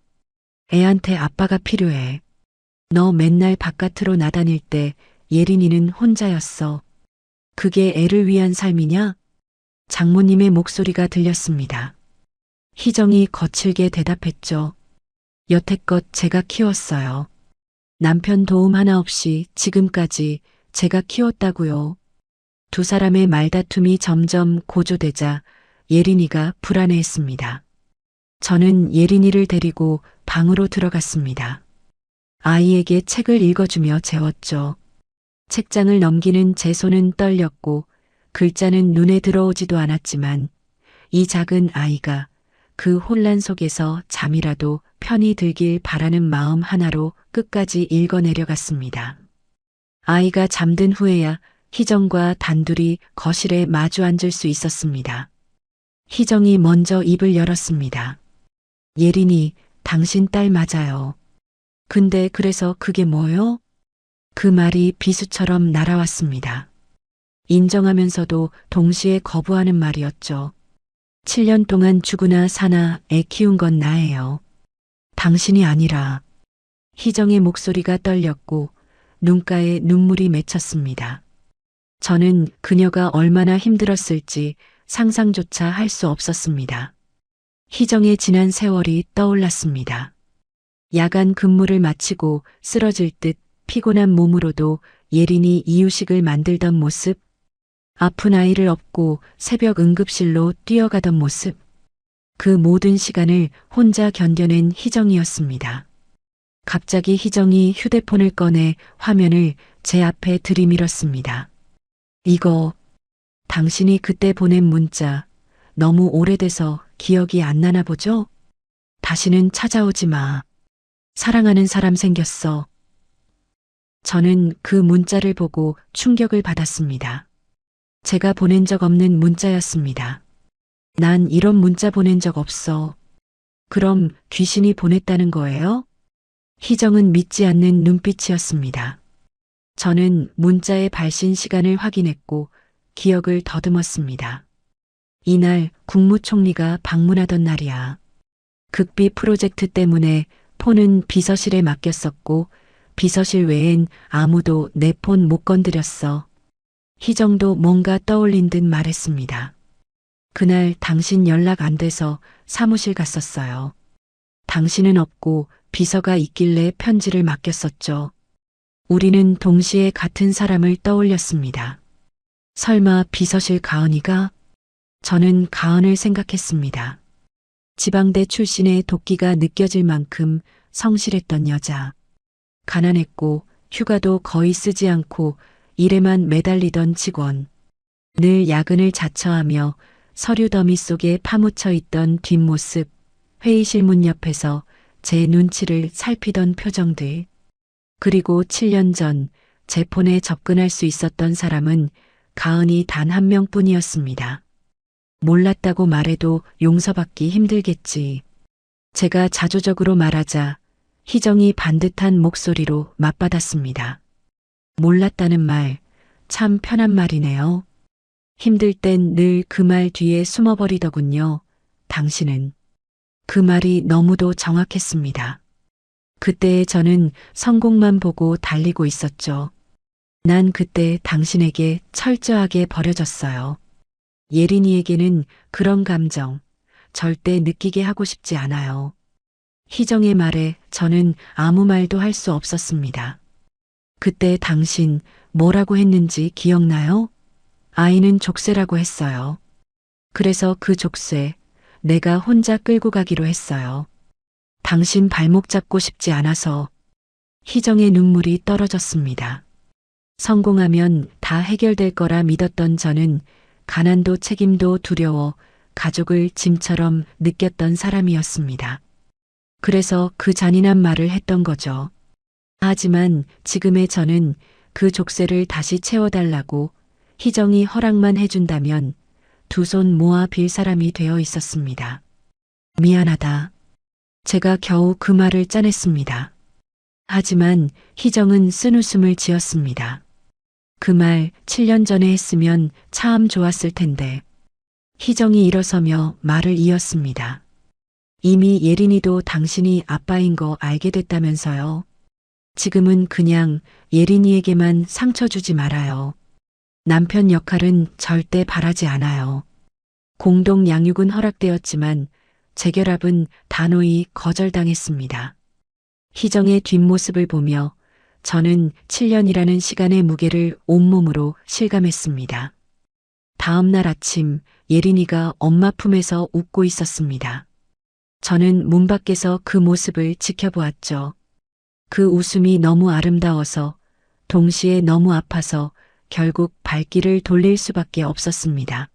B: 애한테 아빠가 필요해. 너 맨날 바깥으로 나다닐 때 예린이는 혼자였어. 그게 애를 위한 삶이냐? 장모님의 목소리가 들렸습니다. 희정이 거칠게 대답했죠. 여태껏 제가 키웠어요. 남편 도움 하나 없이 지금까지 제가 키웠다고요. 두 사람의 말다툼이 점점 고조되자 예린이가 불안해했습니다. 저는 예린이를 데리고 방으로 들어갔습니다. 아이에게 책을 읽어주며 재웠죠. 책장을 넘기는 제 손은 떨렸고 글자는 눈에 들어오지도 않았지만 이 작은 아이가 그 혼란 속에서 잠이라도 편히 들길 바라는 마음 하나로 끝까지 읽어내려갔습니다. 아이가 잠든 후에야 희정과 단둘이 거실에 마주 앉을 수 있었습니다. 희정이 먼저 입을 열었습니다. 예린이, 당신 딸 맞아요. 근데 그래서 그게 뭐요? 그 말이 비수처럼 날아왔습니다. 인정하면서도 동시에 거부하는 말이었죠. 7년 동안 죽으나 사나 애 키운 건 나예요. 당신이 아니라. 희정의 목소리가 떨렸고 눈가에 눈물이 맺혔습니다. 저는 그녀가 얼마나 힘들었을지 상상조차 할 수 없었습니다. 희정의 지난 세월이 떠올랐습니다. 야간 근무를 마치고 쓰러질 듯 피곤한 몸으로도 예린이 이유식을 만들던 모습, 아픈 아이를 업고 새벽 응급실로 뛰어가던 모습, 그 모든 시간을 혼자 견뎌낸 희정이었습니다. 갑자기 희정이 휴대폰을 꺼내 화면을 제 앞에 들이밀었습니다. 이거, 당신이 그때 보낸 문자, 너무 오래돼서 기억이 안 나나 보죠? 다시는 찾아오지 마. 사랑하는 사람 생겼어. 저는 그 문자를 보고 충격을 받았습니다. 제가 보낸 적 없는 문자였습니다. 난 이런 문자 보낸 적 없어. 그럼 귀신이 보냈다는 거예요? 희정은 믿지 않는 눈빛이었습니다. 저는 문자의 발신 시간을 확인했고 기억을 더듬었습니다. 이날 국무총리가 방문하던 날이야. 극비 프로젝트 때문에 폰은 비서실에 맡겼었고 비서실 외엔 아무도 내 폰 못 건드렸어. 희정도 뭔가 떠올린 듯 말했습니다. 그날 당신 연락 안 돼서 사무실 갔었어요. 당신은 없고 비서가 있길래 편지를 맡겼었죠. 우리는 동시에 같은 사람을 떠올렸습니다. 설마 비서실 가은이가? 저는 가은을 생각했습니다. 지방대 출신의 도끼가 느껴질 만큼 성실했던 여자. 가난했고 휴가도 거의 쓰지 않고 일에만 매달리던 직원. 늘 야근을 자처하며 서류 더미 속에 파묻혀 있던 뒷모습, 회의실 문 옆에서 제 눈치를 살피던 표정들. 그리고 7년 전 제 폰에 접근할 수 있었던 사람은 가은이 단 한 명뿐이었습니다. 몰랐다고 말해도 용서받기 힘들겠지. 제가 자조적으로 말하자 희정이 반듯한 목소리로 맞받았습니다. 몰랐다는 말, 참 편한 말이네요. 힘들 땐 늘 그 말 뒤에 숨어버리더군요. 당신은. 그 말이 너무도 정확했습니다. 그때의 저는 성공만 보고 달리고 있었죠. 난 그때 당신에게 철저하게 버려졌어요. 예린이에게는 그런 감정 절대 느끼게 하고 싶지 않아요. 희정의 말에 저는 아무 말도 할 수 없었습니다. 그때 당신 뭐라고 했는지 기억나요? 아이는 족쇄라고 했어요. 그래서 그 족쇄 내가 혼자 끌고 가기로 했어요. 당신 발목 잡고 싶지 않아서. 희정의 눈물이 떨어졌습니다. 성공하면 다 해결될 거라 믿었던 저는 가난도 책임도 두려워 가족을 짐처럼 느꼈던 사람이었습니다. 그래서 그 잔인한 말을 했던 거죠. 하지만 지금의 저는 그 족쇄를 다시 채워달라고 희정이 허락만 해준다면 두 손 모아 빌 사람이 되어 있었습니다. 미안하다. 제가 겨우 그 말을 짜냈습니다. 하지만 희정은 쓴웃음을 지었습니다. 그 말 7년 전에 했으면 참 좋았을 텐데. 희정이 일어서며 말을 이었습니다. 이미 예린이도 당신이 아빠인 거 알게 됐다면서요. 지금은 그냥 예린이에게만 상처 주지 말아요. 남편 역할은 절대 바라지 않아요. 공동 양육은 허락되었지만 재결합은 단호히 거절당했습니다. 희정의 뒷모습을 보며 저는 7년이라는 시간의 무게를 온몸으로 실감했습니다. 다음 날 아침 예린이가 엄마 품에서 웃고 있었습니다. 저는 문 밖에서 그 모습을 지켜보았죠. 그 웃음이 너무 아름다워서 동시에 너무 아파서 결국 발길을 돌릴 수밖에 없었습니다.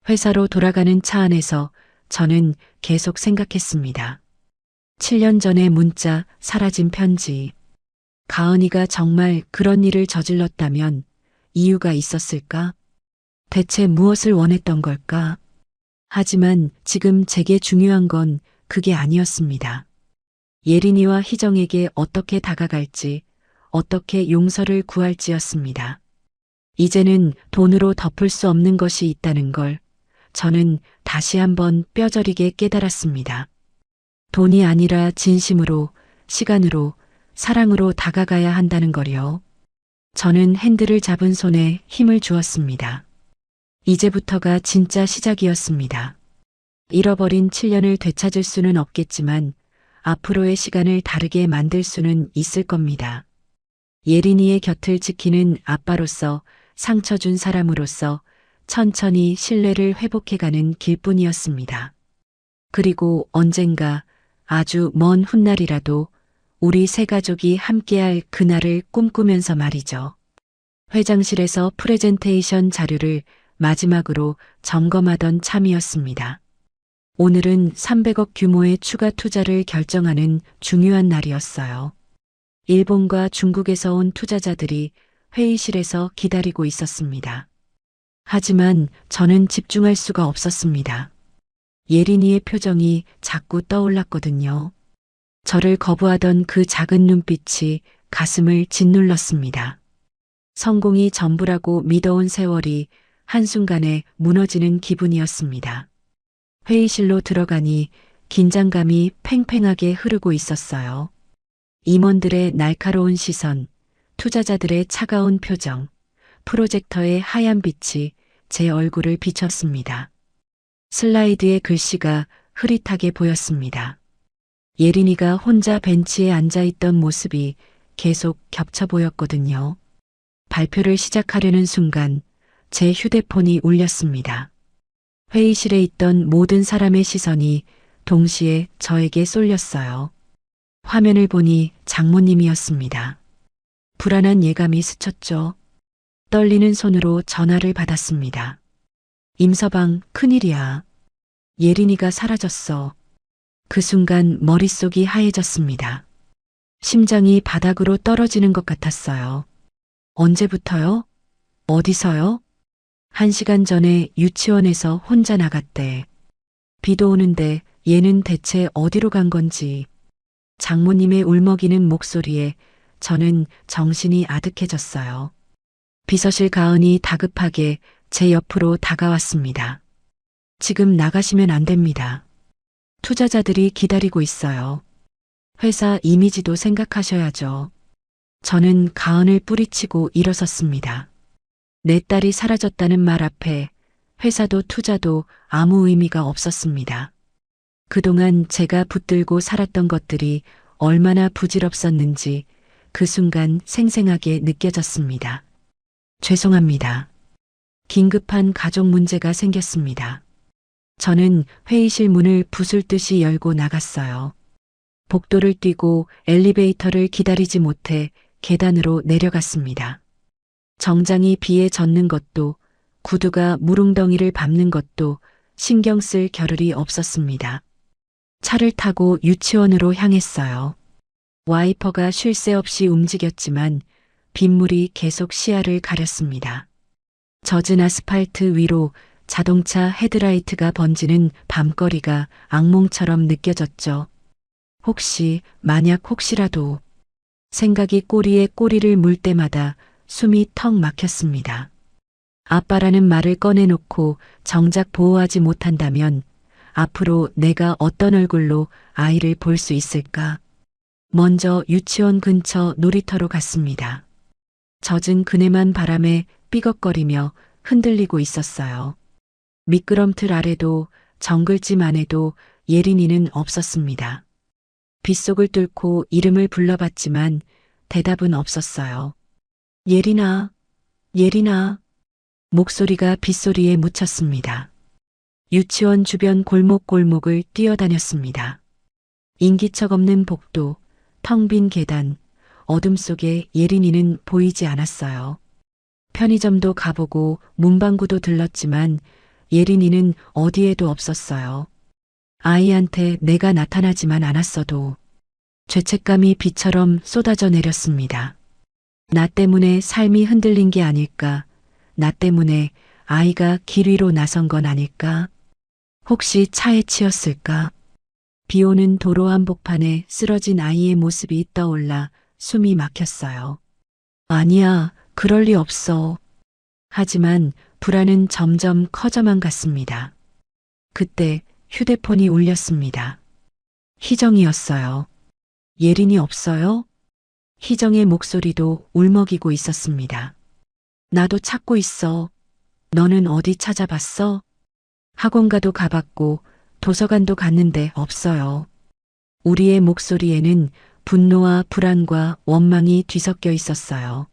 B: 회사로 돌아가는 차 안에서 저는 계속 생각했습니다. 7년 전의 문자, 사라진 편지. 가은이가 정말 그런 일을 저질렀다면 이유가 있었을까? 대체 무엇을 원했던 걸까? 하지만 지금 제게 중요한 건 그게 아니었습니다. 예린이와 희정에게 어떻게 다가갈지, 어떻게 용서를 구할지였습니다. 이제는 돈으로 덮을 수 없는 것이 있다는 걸 저는 다시 한번 뼈저리게 깨달았습니다. 돈이 아니라 진심으로, 시간으로, 사랑으로 다가가야 한다는 거요. 저는 핸들을 잡은 손에 힘을 주었습니다. 이제부터가 진짜 시작이었습니다. 잃어버린 7년을 되찾을 수는 없겠지만 앞으로의 시간을 다르게 만들 수는 있을 겁니다. 예린이의 곁을 지키는 아빠로서, 상처 준 사람으로서 천천히 신뢰를 회복해가는 길뿐이었습니다. 그리고 언젠가 아주 먼 훗날이라도 우리 세 가족이 함께할 그날을 꿈꾸면서 말이죠. 회장실에서 프레젠테이션 자료를 마지막으로 점검하던 참이었습니다. 오늘은 300억 규모의 추가 투자를 결정하는 중요한 날이었어요. 일본과 중국에서 온 투자자들이 회의실에서 기다리고 있었습니다. 하지만 저는 집중할 수가 없었습니다. 예린이의 표정이 자꾸 떠올랐거든요. 저를 거부하던 그 작은 눈빛이 가슴을 짓눌렀습니다. 성공이 전부라고 믿어온 세월이 한순간에 무너지는 기분이었습니다. 회의실로 들어가니 긴장감이 팽팽하게 흐르고 있었어요. 임원들의 날카로운 시선, 투자자들의 차가운 표정, 프로젝터의 하얀 빛이 제 얼굴을 비췄습니다. 슬라이드의 글씨가 흐릿하게 보였습니다. 예린이가 혼자 벤치에 앉아있던 모습이 계속 겹쳐 보였거든요. 발표를 시작하려는 순간 제 휴대폰이 울렸습니다. 회의실에 있던 모든 사람의 시선이 동시에 저에게 쏠렸어요. 화면을 보니 장모님이었습니다. 불안한 예감이 스쳤죠. 떨리는 손으로 전화를 받았습니다. 임서방, 큰일이야. 예린이가 사라졌어. 그 순간 머릿속이 하얘졌습니다. 심장이 바닥으로 떨어지는 것 같았어요. 언제부터요? 어디서요? 1시간 전에 유치원에서 혼자 나갔대. 비도 오는데 얘는 대체 어디로 간 건지. 장모님의 울먹이는 목소리에 저는 정신이 아득해졌어요. 비서실 가은이 다급하게 제 옆으로 다가왔습니다. 지금 나가시면 안 됩니다. 투자자들이 기다리고 있어요. 회사 이미지도 생각하셔야죠. 저는 가은을 뿌리치고 일어섰습니다. 내 딸이 사라졌다는 말 앞에 회사도 투자도 아무 의미가 없었습니다. 그동안 제가 붙들고 살았던 것들이 얼마나 부질없었는지 그 순간 생생하게 느껴졌습니다. 죄송합니다. 긴급한 가족 문제가 생겼습니다. 저는 회의실 문을 부술듯이 열고 나갔어요. 복도를 뛰고 엘리베이터를 기다리지 못해 계단으로 내려갔습니다. 정장이 비에 젖는 것도 구두가 무릉덩이를 밟는 것도 신경 쓸 겨를이 없었습니다. 차를 타고 유치원으로 향했어요. 와이퍼가 쉴 새 없이 움직였지만 빗물이 계속 시야를 가렸습니다. 젖은 아스팔트 위로 자동차 헤드라이트가 번지는 밤거리가 악몽처럼 느껴졌죠. 혹시라도 생각이 꼬리에 꼬리를 물 때마다 숨이 턱 막혔습니다. 아빠라는 말을 꺼내놓고 정작 보호하지 못한다면 앞으로 내가 어떤 얼굴로 아이를 볼 수 있을까? 먼저 유치원 근처 놀이터로 갔습니다. 젖은 그네만 바람에 삐걱거리며 흔들리고 있었어요. 미끄럼틀 아래도 정글짐 안에도 예린이는 없었습니다. 빗속을 뚫고 이름을 불러봤지만 대답은 없었어요. 예린아, 예린아. 목소리가 빗소리에 묻혔습니다. 유치원 주변 골목골목을 뛰어다녔습니다. 인기척 없는 복도, 텅 빈 계단, 어둠 속에 예린이는 보이지 않았어요. 편의점도 가보고 문방구도 들렀지만 예린이는 어디에도 없었어요. 아이한테 내가 나타나지만 않았어도 죄책감이 비처럼 쏟아져 내렸습니다. 나 때문에 삶이 흔들린 게 아닐까? 나 때문에 아이가 길 위로 나선 건 아닐까? 혹시 차에 치였을까? 비 오는 도로 한복판에 쓰러진 아이의 모습이 떠올라 숨이 막혔어요. 아니야, 그럴 리 없어. 하지만 불안은 점점 커져만 갔습니다. 그때 휴대폰이 울렸습니다. 희정이었어요. 예린이 없어요? 희정의 목소리도 울먹이고 있었습니다. 나도 찾고 있어. 너는 어디 찾아봤어? 학원가도 가봤고 도서관도 갔는데 없어요. 우리의 목소리에는 분노와 불안과 원망이 뒤섞여 있었어요.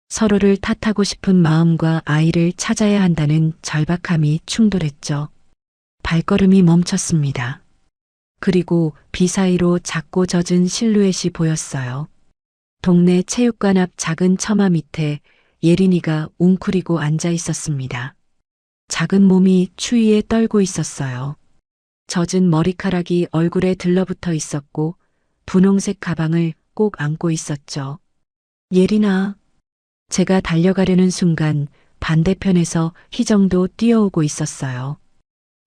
B: 서로를 탓하고 싶은 마음과 아이를 찾아야 한다는 절박함이 충돌했죠. 발걸음이 멈췄습니다. 그리고 비 사이로 작고 젖은 실루엣이 보였어요. 동네 체육관 앞 작은 처마 밑에 예린이가 웅크리고 앉아 있었습니다. 작은 몸이 추위에 떨고 있었어요. 젖은 머리카락이 얼굴에 들러붙어 있었고 분홍색 가방을 꼭 안고 있었죠. 예린아. 제가 달려가려는 순간 반대편에서 희정도 뛰어오고 있었어요.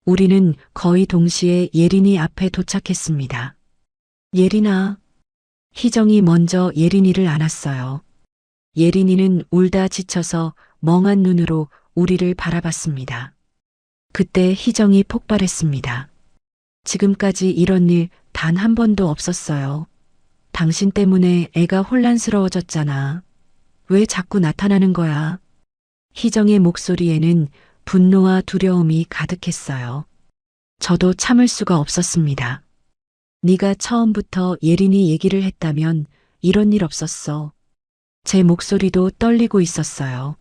B: 우리는 거의 동시에 예린이 앞에 도착했습니다. 예린아. 희정이 먼저 예린이를 안았어요. 예린이는 울다 지쳐서 멍한 눈으로 우리를 바라봤습니다. 그때 희정이 폭발했습니다. 지금까지 이런 일 단 한 번도 없었어요. 당신 때문에 애가 혼란스러워졌잖아. 왜 자꾸 나타나는 거야? 희정의 목소리에는 분노와 두려움이 가득했어요. 저도 참을 수가 없었습니다. 네가 처음부터 예린이 얘기를 했다면 이런 일 없었어. 제 목소리도 떨리고 있었어요.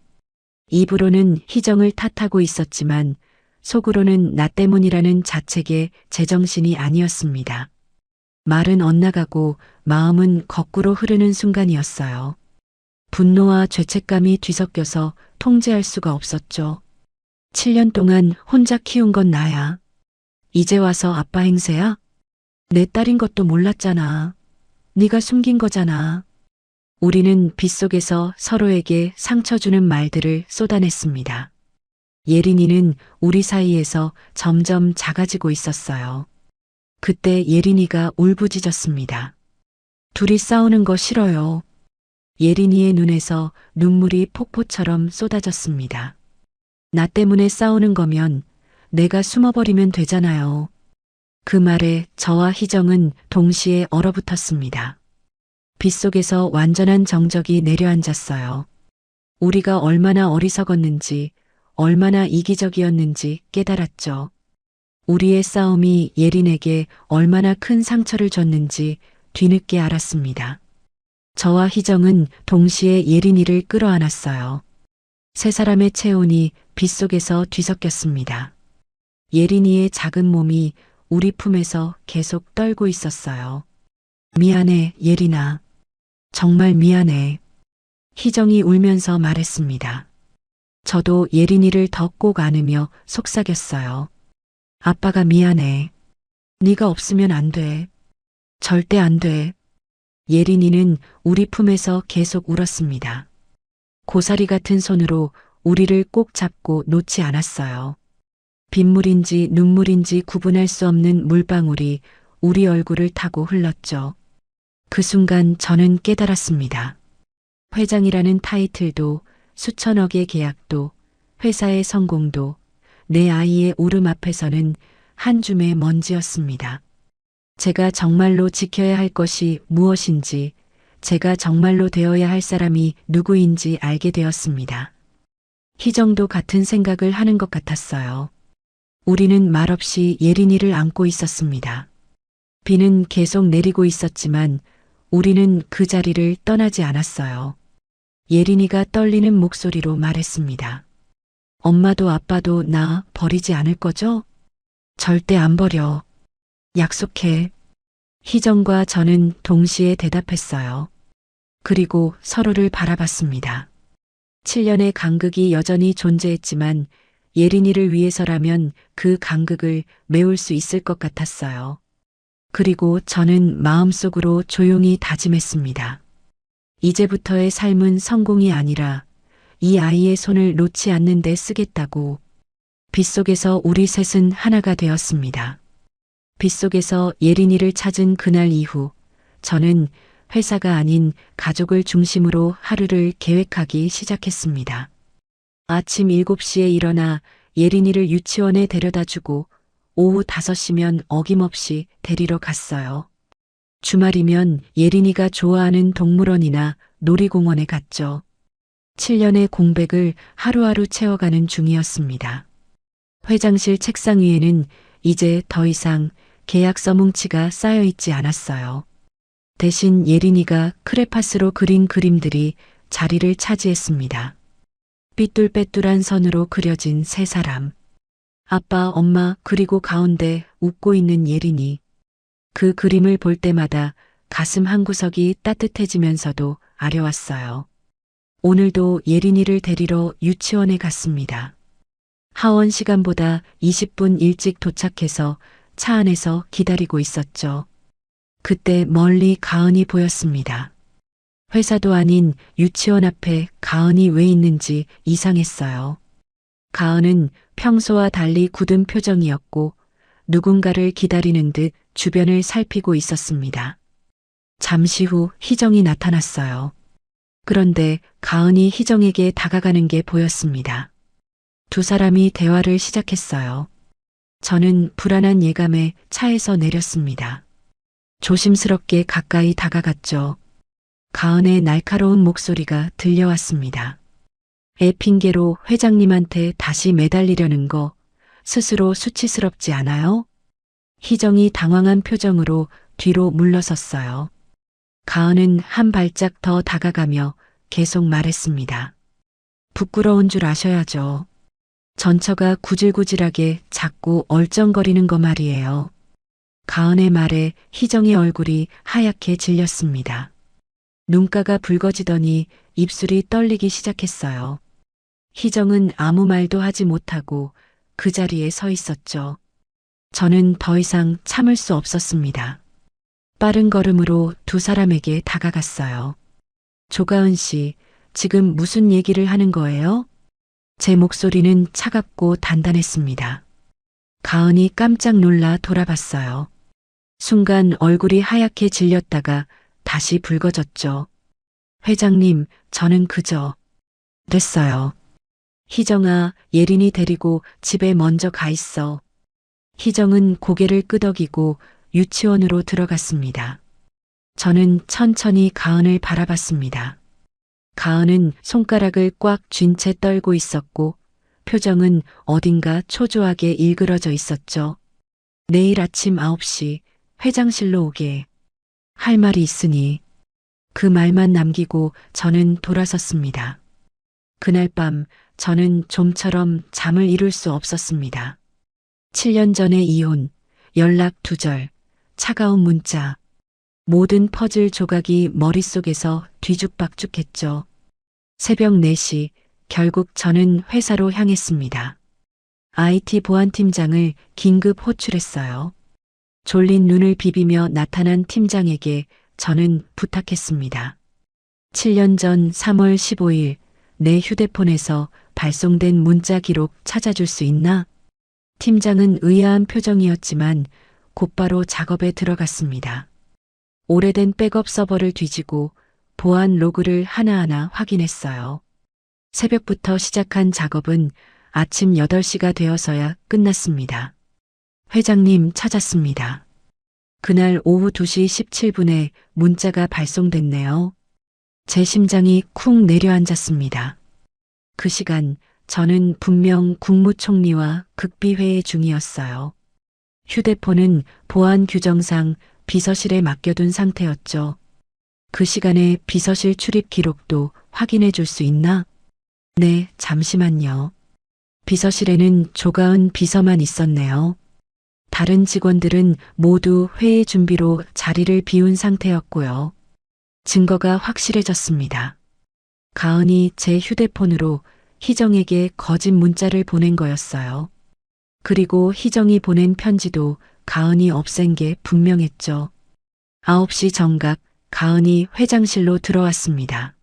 B: 입으로는 희정을 탓하고 있었지만 속으로는 나 때문이라는 자책에 제정신이 아니었습니다. 말은 엇나가고 마음은 거꾸로 흐르는 순간이었어요. 분노와 죄책감이 뒤섞여서 통제할 수가 없었죠. 7년 동안 혼자 키운 건 나야. 이제 와서 아빠 행세야? 내 딸인 것도 몰랐잖아. 네가 숨긴 거잖아. 우리는 빗속에서 서로에게 상처 주는 말들을 쏟아냈습니다. 예린이는 우리 사이에서 점점 작아지고 있었어요. 그때 예린이가 울부짖었습니다. 둘이 싸우는 거 싫어요. 예린이의 눈에서 눈물이 폭포처럼 쏟아졌습니다. 나 때문에 싸우는 거면 내가 숨어버리면 되잖아요. 그 말에 저와 희정은 동시에 얼어붙었습니다. 빗속에서 완전한 정적이 내려앉았어요. 우리가 얼마나 어리석었는지, 얼마나 이기적이었는지 깨달았죠. 우리의 싸움이 예린에게 얼마나 큰 상처를 줬는지 뒤늦게 알았습니다. 저와 희정은 동시에 예린이를 끌어안았어요. 세 사람의 체온이 빗속에서 뒤섞였습니다. 예린이의 작은 몸이 우리 품에서 계속 떨고 있었어요. 미안해, 예린아. 정말 미안해. 희정이 울면서 말했습니다. 저도 예린이를 더 꼭 안으며 속삭였어요. 아빠가 미안해. 네가 없으면 안 돼. 절대 안 돼. 예린이는 우리 품에서 계속 울었습니다. 고사리 같은 손으로 우리를 꼭 잡고 놓지 않았어요. 빗물인지 눈물인지 구분할 수 없는 물방울이 우리 얼굴을 타고 흘렀죠. 그 순간 저는 깨달았습니다. 회장이라는 타이틀도 수천억의 계약도 회사의 성공도 내 아이의 울음 앞에서는 한 줌의 먼지였습니다. 제가 정말로 지켜야 할 것이 무엇인지, 제가 정말로 되어야 할 사람이 누구인지 알게 되었습니다. 희정도 같은 생각을 하는 것 같았어요. 우리는 말없이 예린이를 안고 있었습니다. 비는 계속 내리고 있었지만 우리는 그 자리를 떠나지 않았어요. 예린이가 떨리는 목소리로 말했습니다. 엄마도 아빠도 나 버리지 않을 거죠? 절대 안 버려. 약속해. 희정과 저는 동시에 대답했어요. 그리고 서로를 바라봤습니다. 7년의 간극이 여전히 존재했지만 예린이를 위해서라면 그 간극을 메울 수 있을 것 같았어요. 그리고 저는 마음속으로 조용히 다짐했습니다. 이제부터의 삶은 성공이 아니라 이 아이의 손을 놓지 않는 데 쓰겠다고. 빗속에서 우리 셋은 하나가 되었습니다. 빗속에서 예린이를 찾은 그날 이후 저는 회사가 아닌 가족을 중심으로 하루를 계획하기 시작했습니다. 아침 7시에 일어나 예린이를 유치원에 데려다 주고 오후 5시면 어김없이 데리러 갔어요. 주말이면 예린이가 좋아하는 동물원이나 놀이공원에 갔죠. 7년의 공백을 하루하루 채워가는 중이었습니다. 회장실 책상 위에는 이제 더 이상 계약서 뭉치가 쌓여 있지 않았어요. 대신 예린이가 크레파스로 그린 그림들이 자리를 차지했습니다. 삐뚤빼뚤한 선으로 그려진 세 사람. 아빠, 엄마, 그리고 가운데 웃고 있는 예린이. 그 그림을 볼 때마다 가슴 한구석이 따뜻해지면서도 아려왔어요. 오늘도 예린이를 데리러 유치원에 갔습니다. 하원 시간보다 20분 일찍 도착해서 차 안에서 기다리고 있었죠. 그때 멀리 가은이 보였습니다. 회사도 아닌 유치원 앞에 가은이 왜 있는지 이상했어요. 가은은 평소와 달리 굳은 표정이었고 누군가를 기다리는 듯 주변을 살피고 있었습니다. 잠시 후 희정이 나타났어요. 그런데 가은이 희정에게 다가가는 게 보였습니다. 두 사람이 대화를 시작했어요. 저는 불안한 예감에 차에서 내렸습니다. 조심스럽게 가까이 다가갔죠. 가은의 날카로운 목소리가 들려왔습니다. 애 핑계로 회장님한테 다시 매달리려는 거 스스로 수치스럽지 않아요? 희정이 당황한 표정으로 뒤로 물러섰어요. 가은은 한 발짝 더 다가가며 계속 말했습니다. 부끄러운 줄 아셔야죠. 전처가 구질구질하게 자꾸 얼쩡거리는 거 말이에요. 가은의 말에 희정의 얼굴이 하얗게 질렸습니다. 눈가가 붉어지더니 입술이 떨리기 시작했어요. 희정은 아무 말도 하지 못하고 그 자리에 서 있었죠. 저는 더 이상 참을 수 없었습니다. 빠른 걸음으로 두 사람에게 다가갔어요. 조가은 씨, 지금 무슨 얘기를 하는 거예요? 제 목소리는 차갑고 단단했습니다. 가은이 깜짝 놀라 돌아봤어요. 순간 얼굴이 하얗게 질렸다가 다시 붉어졌죠. 회장님, 저는 그저 됐어요. 희정아, 예린이 데리고 집에 먼저 가 있어. 희정은 고개를 끄덕이고 유치원으로 들어갔습니다. 저는 천천히 가은을 바라봤습니다. 가은은 손가락을 꽉 쥔 채 떨고 있었고 표정은 어딘가 초조하게 일그러져 있었죠. 내일 아침 9시 회장실로 오게. 할 말이 있으니. 그 말만 남기고 저는 돌아섰습니다. 그날 밤 저는 좀처럼 잠을 이룰 수 없었습니다. 7년 전의 이혼, 연락 두절, 차가운 문자, 모든 퍼즐 조각이 머릿속에서 뒤죽박죽했죠. 새벽 4시, 결국 저는 회사로 향했습니다. IT 보안팀장을 긴급 호출했어요. 졸린 눈을 비비며 나타난 팀장에게 저는 부탁했습니다. 7년 전 3월 15일 내 휴대폰에서 발송된 문자 기록 찾아줄 수 있나? 팀장은 의아한 표정이었지만 곧바로 작업에 들어갔습니다. 오래된 백업 서버를 뒤지고 보안 로그를 하나하나 확인했어요. 새벽부터 시작한 작업은 아침 8시가 되어서야 끝났습니다. 회장님 찾았습니다. 그날 오후 2시 17분에 문자가 발송됐네요. 제 심장이 쿵 내려앉았습니다. 그 시간 저는 분명 국무총리와 극비회의 중이었어요. 휴대폰은 보안 규정상 비서실에 맡겨둔 상태였죠. 그 시간에 비서실 출입 기록도 확인해 줄 수 있나? 네, 잠시만요. 비서실에는 조가은 비서만 있었네요. 다른 직원들은 모두 회의 준비로 자리를 비운 상태였고요. 증거가 확실해졌습니다. 가은이 제 휴대폰으로 희정에게 거짓 문자를 보낸 거였어요. 그리고 희정이 보낸 편지도 가은이 없앤 게 분명했죠. 9시 정각 가은이 회장실로 들어왔습니다.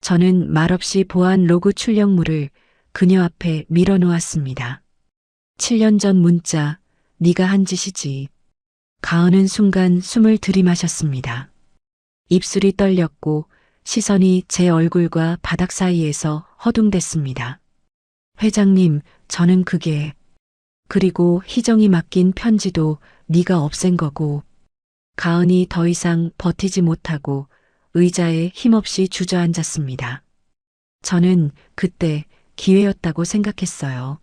B: 저는 말없이 보안 로그 출력물을 그녀 앞에 밀어놓았습니다. 7년 전 문자, 네가 한 짓이지. 가은은 순간 숨을 들이마셨습니다. 입술이 떨렸고 시선이 제 얼굴과 바닥 사이에서 허둥댔습니다. 회장님, 저는 그게... 그리고 희정이 맡긴 편지도 네가 없앤 거고. 가은이 더 이상 버티지 못하고 의자에 힘없이 주저앉았습니다. 저는 그때 기회였다고 생각했어요.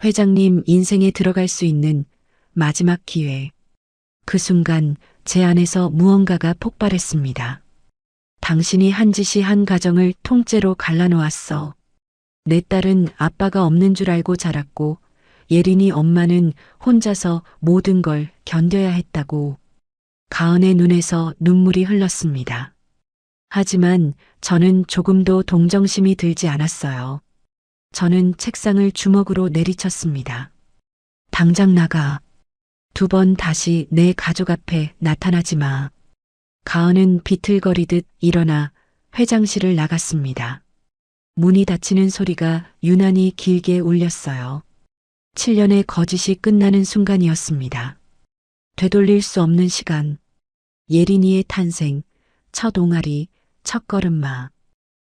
B: 회장님 인생에 들어갈 수 있는 마지막 기회. 그 순간 제 안에서 무언가가 폭발했습니다. 당신이 한 짓이 한 가정을 통째로 갈라놓았어. 내 딸은 아빠가 없는 줄 알고 자랐고 예린이 엄마는 혼자서 모든 걸 견뎌야 했다고. 가은의 눈에서 눈물이 흘렀습니다. 하지만 저는 조금도 동정심이 들지 않았어요. 저는 책상을 주먹으로 내리쳤습니다. 당장 나가. 2번 다시 내 가족 앞에 나타나지 마. 가은은 비틀거리듯 일어나 회장실을 나갔습니다. 문이 닫히는 소리가 유난히 길게 울렸어요. 7년의 거짓이 끝나는 순간이었습니다. 되돌릴 수 없는 시간. 예린이의 탄생, 첫 옹알이, 첫 걸음마.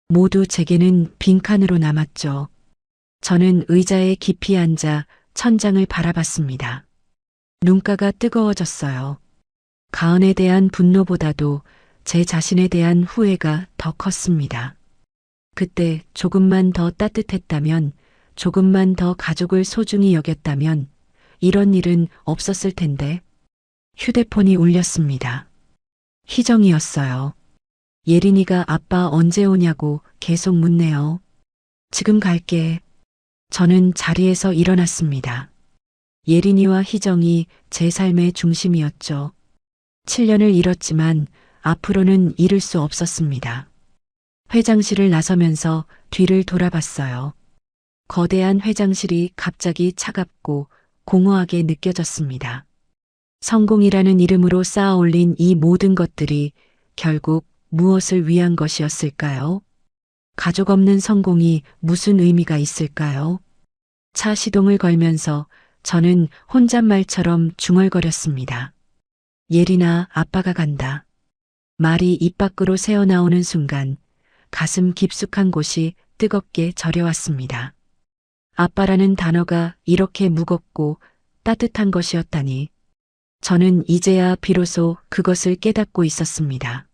B: 모두 제게는 빈칸으로 남았죠. 저는 의자에 깊이 앉아 천장을 바라봤습니다. 눈가가 뜨거워졌어요. 가은에 대한 분노보다도 제 자신에 대한 후회가 더 컸습니다. 그때 조금만 더 따뜻했다면, 조금만 더 가족을 소중히 여겼다면 이런 일은 없었을 텐데. 휴대폰이 울렸습니다. 희정이었어요. 예린이가 아빠 언제 오냐고 계속 묻네요. 지금 갈게. 저는 자리에서 일어났습니다. 예린이와 희정이 제 삶의 중심이었죠. 7년을 잃었지만 앞으로는 잃을 수 없었습니다. 회장실을 나서면서 뒤를 돌아봤어요. 거대한 회장실이 갑자기 차갑고 공허하게 느껴졌습니다. 성공이라는 이름으로 쌓아 올린 이 모든 것들이 결국 무엇을 위한 것이었을까요? 가족 없는 성공이 무슨 의미가 있을까요? 차 시동을 걸면서 저는 혼잣말처럼 중얼거렸습니다. 예린아, 아빠가 간다. 말이 입 밖으로 새어나오는 순간 가슴 깊숙한 곳이 뜨겁게 저려왔습니다. 아빠라는 단어가 이렇게 무겁고 따뜻한 것이었다니. 저는 이제야 비로소 그것을 깨닫고 있었습니다.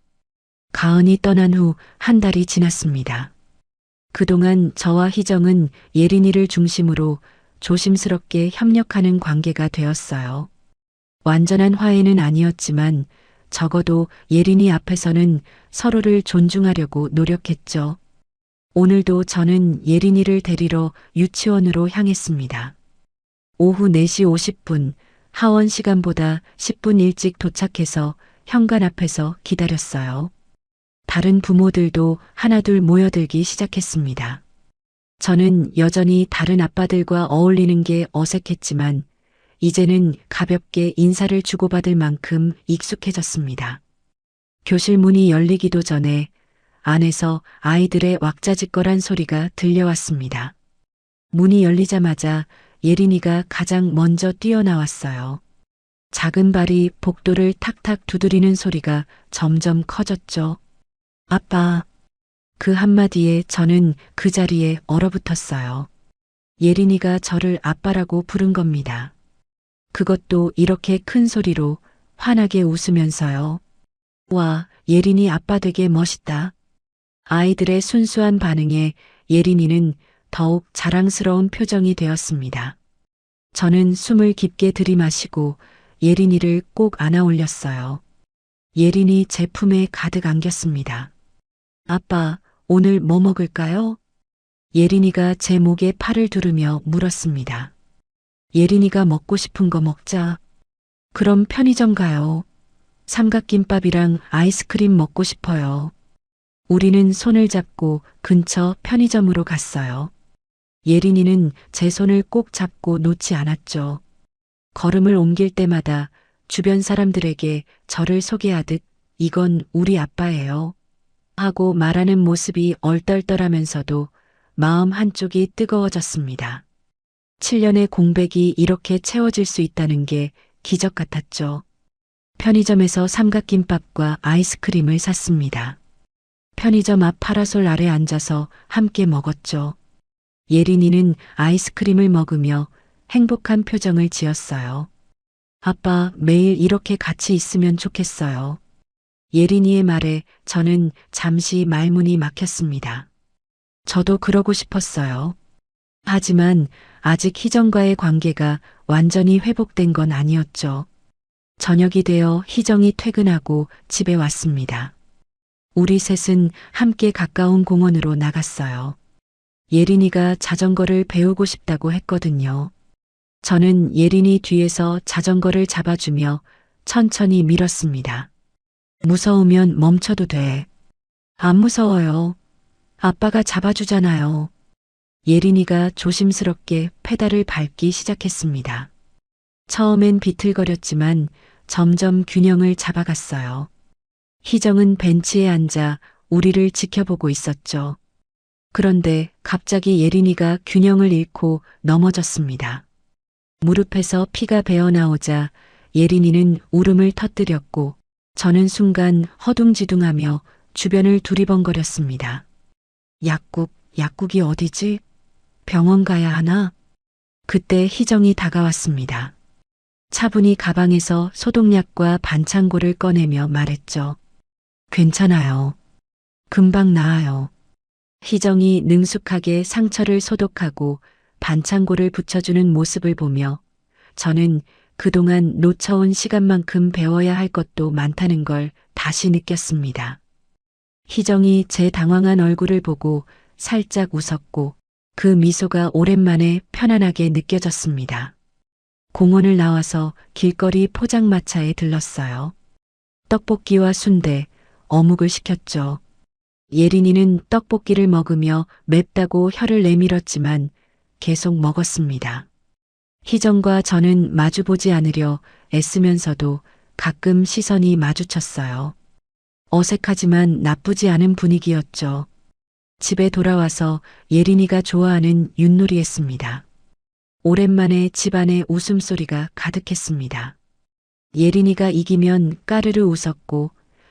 B: 가은이 떠난 후 1달이 지났습니다. 그동안 저와 희정은 예린이를 중심으로 조심스럽게 협력하는 관계가 되었어요. 완전한 화해는 아니었지만 적어도 예린이 앞에서는 서로를 존중하려고 노력했죠. 오늘도 저는 예린이를 데리러 유치원으로 향했습니다. 오후 4시 50분, 하원 시간보다 10분 일찍 도착해서 현관 앞에서 기다렸어요. 다른 부모들도 하나둘 모여들기 시작했습니다. 저는 여전히 다른 아빠들과 어울리는 게 어색했지만 이제는 가볍게 인사를 주고받을 만큼 익숙해졌습니다. 교실 문이 열리기도 전에 안에서 아이들의 왁자지껄한 소리가 들려왔습니다. 문이 열리자마자 예린이가 가장 먼저 뛰어나왔어요. 작은 발이 복도를 탁탁 두드리는 소리가 점점 커졌죠. 아빠. 그 한마디에 저는 그 자리에 얼어붙었어요. 예린이가 저를 아빠라고 부른 겁니다. 그것도 이렇게 큰 소리로 환하게 웃으면서요. 와, 예린이 아빠 되게 멋있다. 아이들의 순수한 반응에 예린이는 더욱 자랑스러운 표정이 되었습니다. 저는 숨을 깊게 들이마시고 예린이를 꼭 안아 올렸어요. 예린이 제 품에 가득 안겼습니다. 아빠, 오늘 뭐 먹을까요? 예린이가 제 목에 팔을 두르며 물었습니다. 예린이가 먹고 싶은 거 먹자. 그럼 편의점 가요. 삼각김밥이랑 아이스크림 먹고 싶어요. 우리는 손을 잡고 근처 편의점으로 갔어요. 예린이는 제 손을 꼭 잡고 놓지 않았죠. 걸음을 옮길 때마다 주변 사람들에게 저를 소개하듯 이건 우리 아빠예요. 하고 말하는 모습이 얼떨떨하면서도 마음 한쪽이 뜨거워졌습니다. 7년의 공백이 이렇게 채워질 수 있다는 게 기적 같았죠. 편의점에서 삼각김밥과 아이스크림을 샀습니다. 편의점 앞 파라솔 아래 앉아서 함께 먹었죠. 예린이는 아이스크림을 먹으며 행복한 표정을 지었어요. 아빠, 매일 이렇게 같이 있으면 좋겠어요. 예린이의 말에 저는 잠시 말문이 막혔습니다. 저도 그러고 싶었어요. 하지만 아직 희정과의 관계가 완전히 회복된 건 아니었죠. 저녁이 되어 희정이 퇴근하고 집에 왔습니다. 우리 셋은 함께 가까운 공원으로 나갔어요. 예린이가 자전거를 배우고 싶다고 했거든요. 저는 예린이 뒤에서 자전거를 잡아주며 천천히 밀었습니다. 무서우면 멈춰도 돼. 안 무서워요. 아빠가 잡아주잖아요. 예린이가 조심스럽게 페달을 밟기 시작했습니다. 처음엔 비틀거렸지만 점점 균형을 잡아갔어요. 희정은 벤치에 앉아 우리를 지켜보고 있었죠. 그런데 갑자기 예린이가 균형을 잃고 넘어졌습니다. 무릎에서 피가 배어나오자 예린이는 울음을 터뜨렸고 저는 순간 허둥지둥하며 주변을 두리번거렸습니다. 약국이 어디지? 병원 가야 하나? 그때 희정이 다가왔습니다. 차분히 가방에서 소독약과 반창고를 꺼내며 말했죠. 괜찮아요. 금방 나아요. 희정이 능숙하게 상처를 소독하고 반창고를 붙여주는 모습을 보며 저는 그동안 놓쳐온 시간만큼 배워야 할 것도 많다는 걸 다시 느꼈습니다. 희정이 제 당황한 얼굴을 보고 살짝 웃었고 그 미소가 오랜만에 편안하게 느껴졌습니다. 공원을 나와서 길거리 포장마차에 들렀어요. 떡볶이와 순대, 어묵을 시켰죠. 예린이는 떡볶이를 먹으며 맵다고 혀를 내밀었지만 계속 먹었습니다. 희정과 저는 마주보지 않으려 애쓰면서도 가끔 시선이 마주쳤어요. 어색하지만 나쁘지 않은 분위기였죠. 집에 돌아와서 예린이가 좋아하는 윷놀이 했습니다. 오랜만에 집안에 웃음소리가 가득했습니다. 예린이가 이기면 까르르 웃었고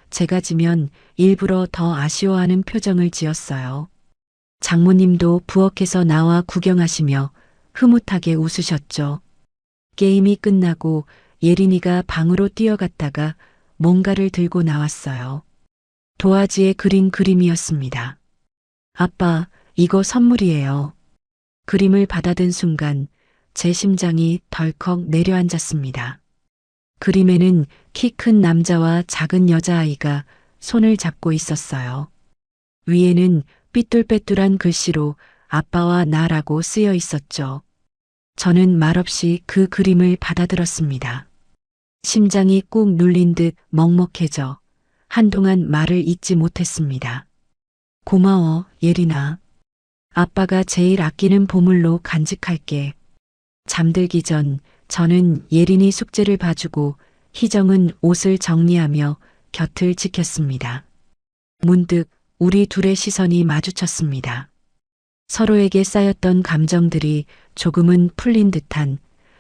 B: 제가 지면 일부러 더 아쉬워하는 표정을 지었어요. 장모님도 부엌에서 나와 구경하시며 흐뭇하게 웃으셨죠. 게임이 끝나고 예린이가 방으로 뛰어갔다가 뭔가를 들고 나왔어요. 도화지에 그린 그림이었습니다. 아빠, 이거 선물이에요. 그림을 받아든 순간 제 심장이 덜컥 내려앉았습니다. 그림에는 키 큰 남자와 작은 여자아이가 손을 잡고 있었어요. 위에는 삐뚤빼뚤한 글씨로 아빠와 나라고 쓰여 있었죠. 저는 말없이 그 그림을 받아들었습니다. 심장이 꾹 눌린 듯 먹먹해져 한동안 말을 잇지 못했습니다. 고마워, 예린아. 아빠가 제일 아끼는 보물로 간직할게. 잠들기 전 저는 예린이 숙제를 봐주고 희정은 옷을 정리하며 곁을 지켰습니다. 문득 우리 둘의 시선이 마주쳤습니다. 서로에게 쌓였던 감정들이 조금은 풀린 듯한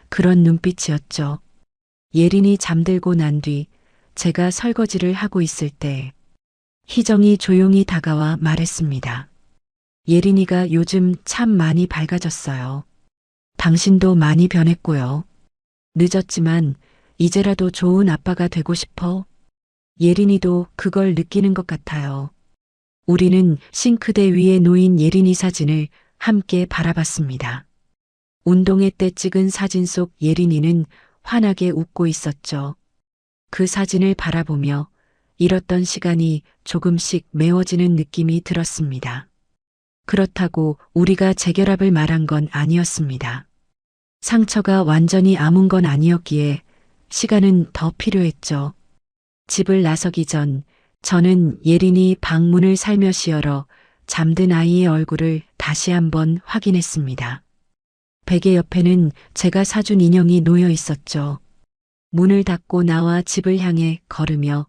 B: 그런 눈빛이었죠. 예린이 잠들고 난 뒤 제가 설거지를 하고 있을 때 희정이 조용히 다가와 말했습니다. 예린이가 요즘 참 많이 밝아졌어요. 당신도 많이 변했고요. 늦었지만 이제라도 좋은 아빠가 되고 싶어. 예린이도 그걸 느끼는 것 같아요. 우리는 싱크대 위에 놓인 예린이 사진을 함께 바라봤습니다. 운동회 때 찍은 사진 속 예린이는 환하게 웃고 있었죠. 그 사진을 바라보며 잃었던 시간이 조금씩 메워지는 느낌이 들었습니다. 그렇다고 우리가 재결합을 말한 건 아니었습니다. 상처가 완전히 아문 건 아니었기에 시간은 더 필요했죠. 집을 나서기 전 저는 예린이 방문을 살며시 열어 잠든 아이의 얼굴을 다시 한번 확인했습니다. 베개 옆에는 제가 사준 인형이 놓여 있었죠. 문을 닫고 나와 집을 향해 걸으며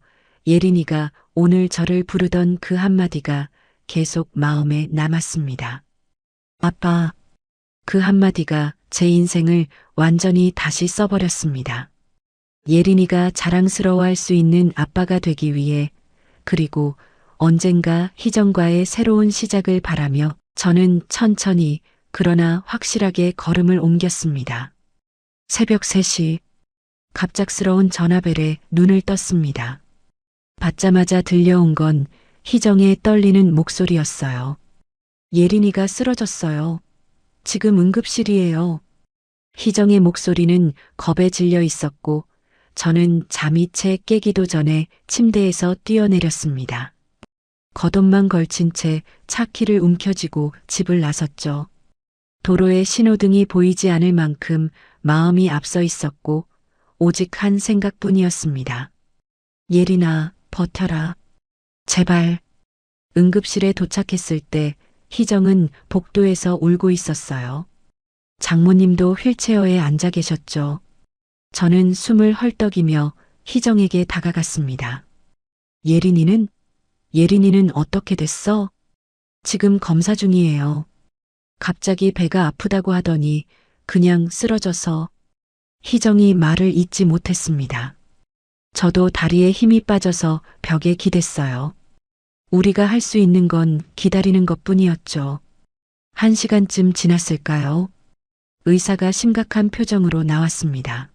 B: 예린이가 오늘 저를 부르던 그 한마디가 계속 마음에 남았습니다. 아빠. 그 한마디가 제 인생을 완전히 다시 써버렸습니다. 예린이가 자랑스러워할 수 있는 아빠가 되기 위해, 그리고 언젠가 희정과의 새로운 시작을 바라며 저는 천천히 그러나 확실하게 걸음을 옮겼습니다. 새벽 3시 갑작스러운 전화벨에 눈을 떴습니다. 받자마자 들려온 건 희정의 떨리는 목소리였어요. 예린이가 쓰러졌어요. 지금 응급실이에요. 희정의 목소리는 겁에 질려 있었고 저는 잠이 채 깨기도 전에 침대에서 뛰어내렸습니다. 겉옷만 걸친 채 차키를 움켜쥐고 집을 나섰죠. 도로에 신호등이 보이지 않을 만큼 마음이 앞서 있었고 오직 한 생각뿐이었습니다. 예린아, 버텨라. 제발. 응급실에 도착했을 때 희정은 복도에서 울고 있었어요. 장모님도 휠체어에 앉아 계셨죠. 저는 숨을 헐떡이며 희정에게 다가갔습니다. 예린이는 어떻게 됐어? 지금 검사 중이에요. 갑자기 배가 아프다고 하더니 그냥 쓰러져서. 희정이 말을 잇지 못했습니다. 저도 다리에 힘이 빠져서 벽에 기댔어요. 우리가 할 수 있는 건 기다리는 것뿐이었죠. 1시간쯤 지났을까요? 의사가 심각한 표정으로 나왔습니다.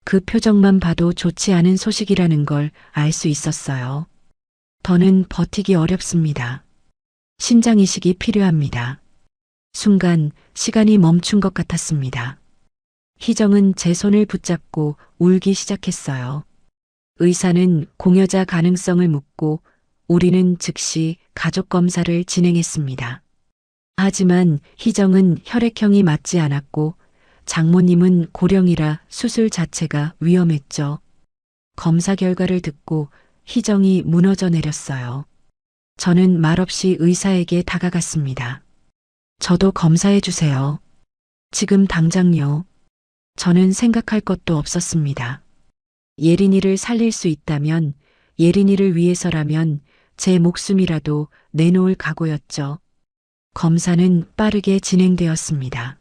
B: 그 표정만 봐도 좋지 않은 소식이라는 걸 알 수 있었어요. 더는 버티기 어렵습니다. 심장 이식이 필요합니다. 순간 시간이 멈춘 것 같았습니다. 희정은 제 손을 붙잡고 울기 시작했어요. 의사는 공여자 가능성을 묻고 우리는 즉시 가족 검사를 진행했습니다. 하지만 희정은 혈액형이 맞지 않았고 장모님은 고령이라 수술 자체가 위험했죠. 검사 결과를 듣고 희정이 무너져 내렸어요. 저는 말없이 의사에게 다가갔습니다. 저도 검사해 주세요. 지금 당장요. 저는 생각할 것도 없었습니다. 예린이를 살릴 수 있다면, 예린이를 위해서라면 제 목숨이라도 내놓을 각오였죠. 검사는 빠르게 진행되었습니다.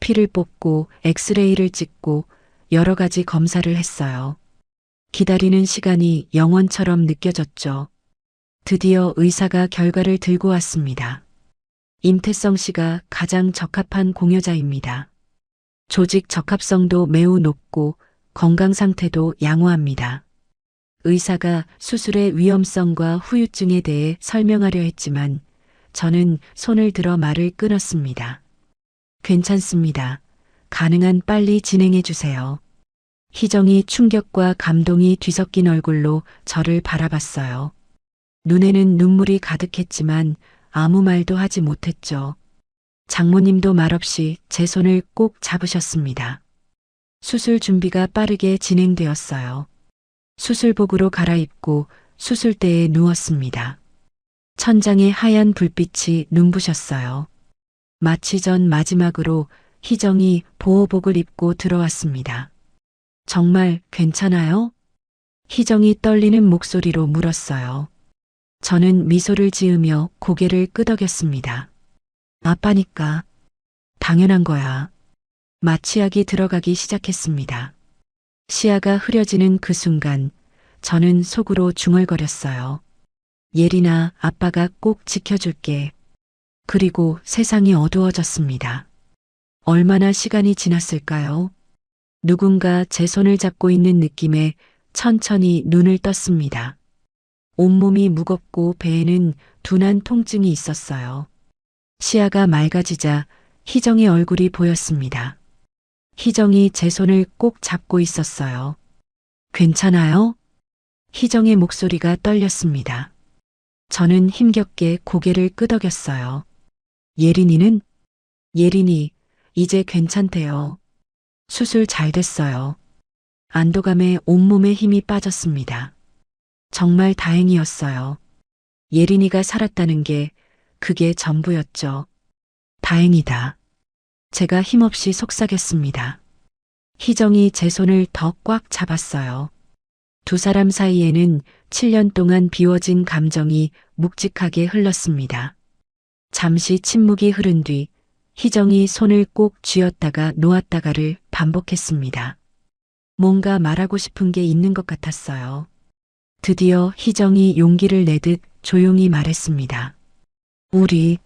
B: 피를 뽑고 엑스레이를 찍고 여러 가지 검사를 했어요. 기다리는 시간이 영원처럼 느껴졌죠. 드디어 의사가 결과를 들고 왔습니다. 임태성 씨가 가장 적합한 공여자입니다. 조직 적합성도 매우 높고 건강 상태도 양호합니다. 의사가 수술의 위험성과 후유증에 대해 설명하려 했지만 저는 손을 들어 말을 끊었습니다. 괜찮습니다. 가능한 빨리 진행해 주세요. 희정이 충격과 감동이 뒤섞인 얼굴로 저를 바라봤어요. 눈에는 눈물이 가득했지만 아무 말도 하지 못했죠. 장모님도 말없이 제 손을 꼭 잡으셨습니다. 수술 준비가 빠르게 진행되었어요. 수술복으로 갈아입고 수술대에 누웠습니다. 천장에 하얀 불빛이 눈부셨어요. 마취 전 마지막으로 희정이 보호복을 입고 들어왔습니다. 정말 괜찮아요? 희정이 떨리는 목소리로 물었어요. 저는 미소를 지으며 고개를 끄덕였습니다. 아빠니까. 당연한 거야. 마취약이 들어가기 시작했습니다. 시야가 흐려지는 그 순간 저는 속으로 중얼거렸어요. 예린아, 아빠가 꼭 지켜줄게. 그리고 세상이 어두워졌습니다. 얼마나 시간이 지났을까요? 누군가 제 손을 잡고 있는 느낌에 천천히 눈을 떴습니다. 온몸이 무겁고 배에는 둔한 통증이 있었어요. 시야가 맑아지자 희정의 얼굴이 보였습니다. 희정이 제 손을 꼭 잡고 있었어요. 괜찮아요? 희정의 목소리가 떨렸습니다. 저는 힘겹게 고개를 끄덕였어요. 예린이는? 예린이, 이제 괜찮대요. 수술 잘 됐어요. 안도감에 온몸에 힘이 빠졌습니다. 정말 다행이었어요. 예린이가 살았다는 게 그게 전부였죠. 다행이다. 제가 힘없이 속삭였습니다. 희정이 제 손을 더 꽉 잡았어요. 두 사람 사이에는 7년 동안 비워진 감정이 묵직하게 흘렀습니다. 잠시 침묵이 흐른 뒤 희정이 손을 꼭 쥐었다가 놓았다가를 반복했습니다. 뭔가 말하고 싶은 게 있는 것 같았어요. 드디어 희정이 용기를 내듯 조용히 말했습니다. 우리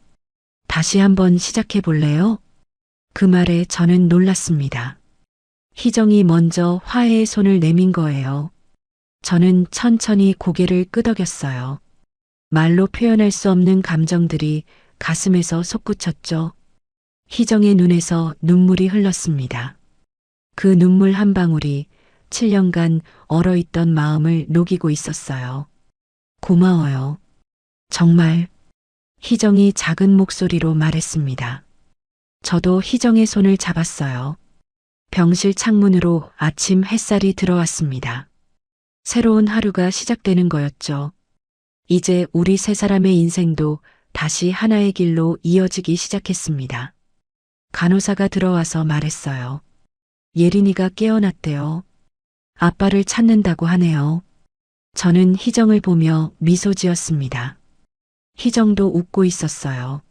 B: 다시 한번 시작해 볼래요? 그 말에 저는 놀랐습니다. 희정이 먼저 화해의 손을 내민 거예요. 저는 천천히 고개를 끄덕였어요. 말로 표현할 수 없는 감정들이 가슴에서 솟구쳤죠. 희정의 눈에서 눈물이 흘렀습니다. 그 눈물 한 방울이 7년간 얼어있던 마음을 녹이고 있었어요. 고마워요. 정말. 희정이 작은 목소리로 말했습니다. 저도 희정의 손을 잡았어요. 병실 창문으로 아침 햇살이 들어왔습니다. 새로운 하루가 시작되는 거였죠. 이제 우리 세 사람의 인생도 다시 하나의 길로 이어지기 시작했습니다. 간호사가 들어와서 말했어요. 예린이가 깨어났대요. 아빠를 찾는다고 하네요. 저는 희정을 보며 미소 지었습니다. 희정도 웃고 있었어요.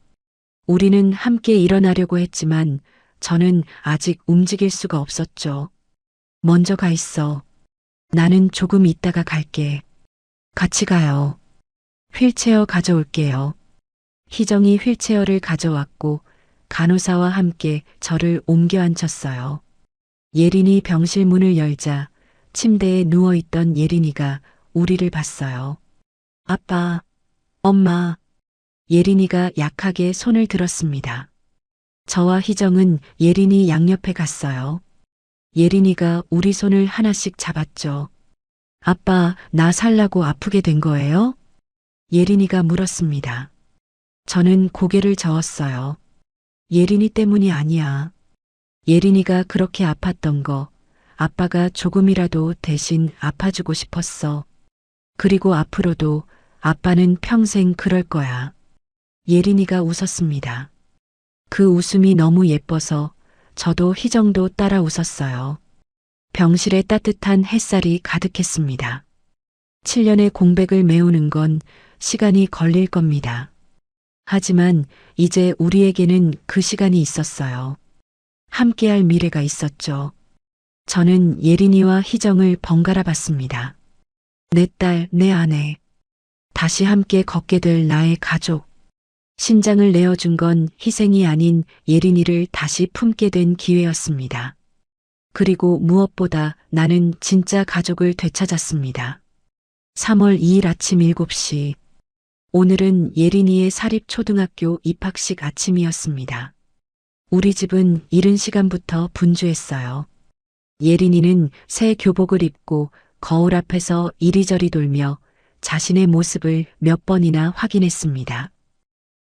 B: 우리는 함께 일어나려고 했지만 저는 아직 움직일 수가 없었죠. 먼저 가 있어. 나는 조금 있다가 갈게. 같이 가요. 휠체어 가져올게요. 희정이 휠체어를 가져왔고 간호사와 함께 저를 옮겨 앉혔어요. 예린이 병실 문을 열자 침대에 누워있던 예린이가 우리를 봤어요. 아빠, 엄마. 예린이가 약하게 손을 들었습니다. 저와 희정은 예린이 양옆에 갔어요. 예린이가 우리 손을 하나씩 잡았죠. 아빠, 나 살라고 아프게 된 거예요? 예린이가 물었습니다. 저는 고개를 저었어요. 예린이 때문이 아니야. 예린이가 그렇게 아팠던 거 아빠가 조금이라도 대신 아파주고 싶었어. 그리고 앞으로도 아빠는 평생 그럴 거야. 예린이가 웃었습니다. 그 웃음이 너무 예뻐서 저도 희정도 따라 웃었어요. 병실에 따뜻한 햇살이 가득했습니다. 7년의 공백을 메우는 건 시간이 걸릴 겁니다. 하지만 이제 우리에게는 그 시간이 있었어요. 함께할 미래가 있었죠. 저는 예린이와 희정을 번갈아 봤습니다. 내 딸, 내 아내. 다시 함께 걷게 될 나의 가족. 신장을 내어준 건 희생이 아닌 예린이를 다시 품게 된 기회였습니다. 그리고 무엇보다 나는 진짜 가족을 되찾았습니다. 3월 2일 아침 7시. 오늘은 예린이의 사립초등학교 입학식 아침이었습니다. 우리 집은 이른 시간부터 분주했어요. 예린이는 새 교복을 입고 거울 앞에서 이리저리 돌며 자신의 모습을 몇 번이나 확인했습니다.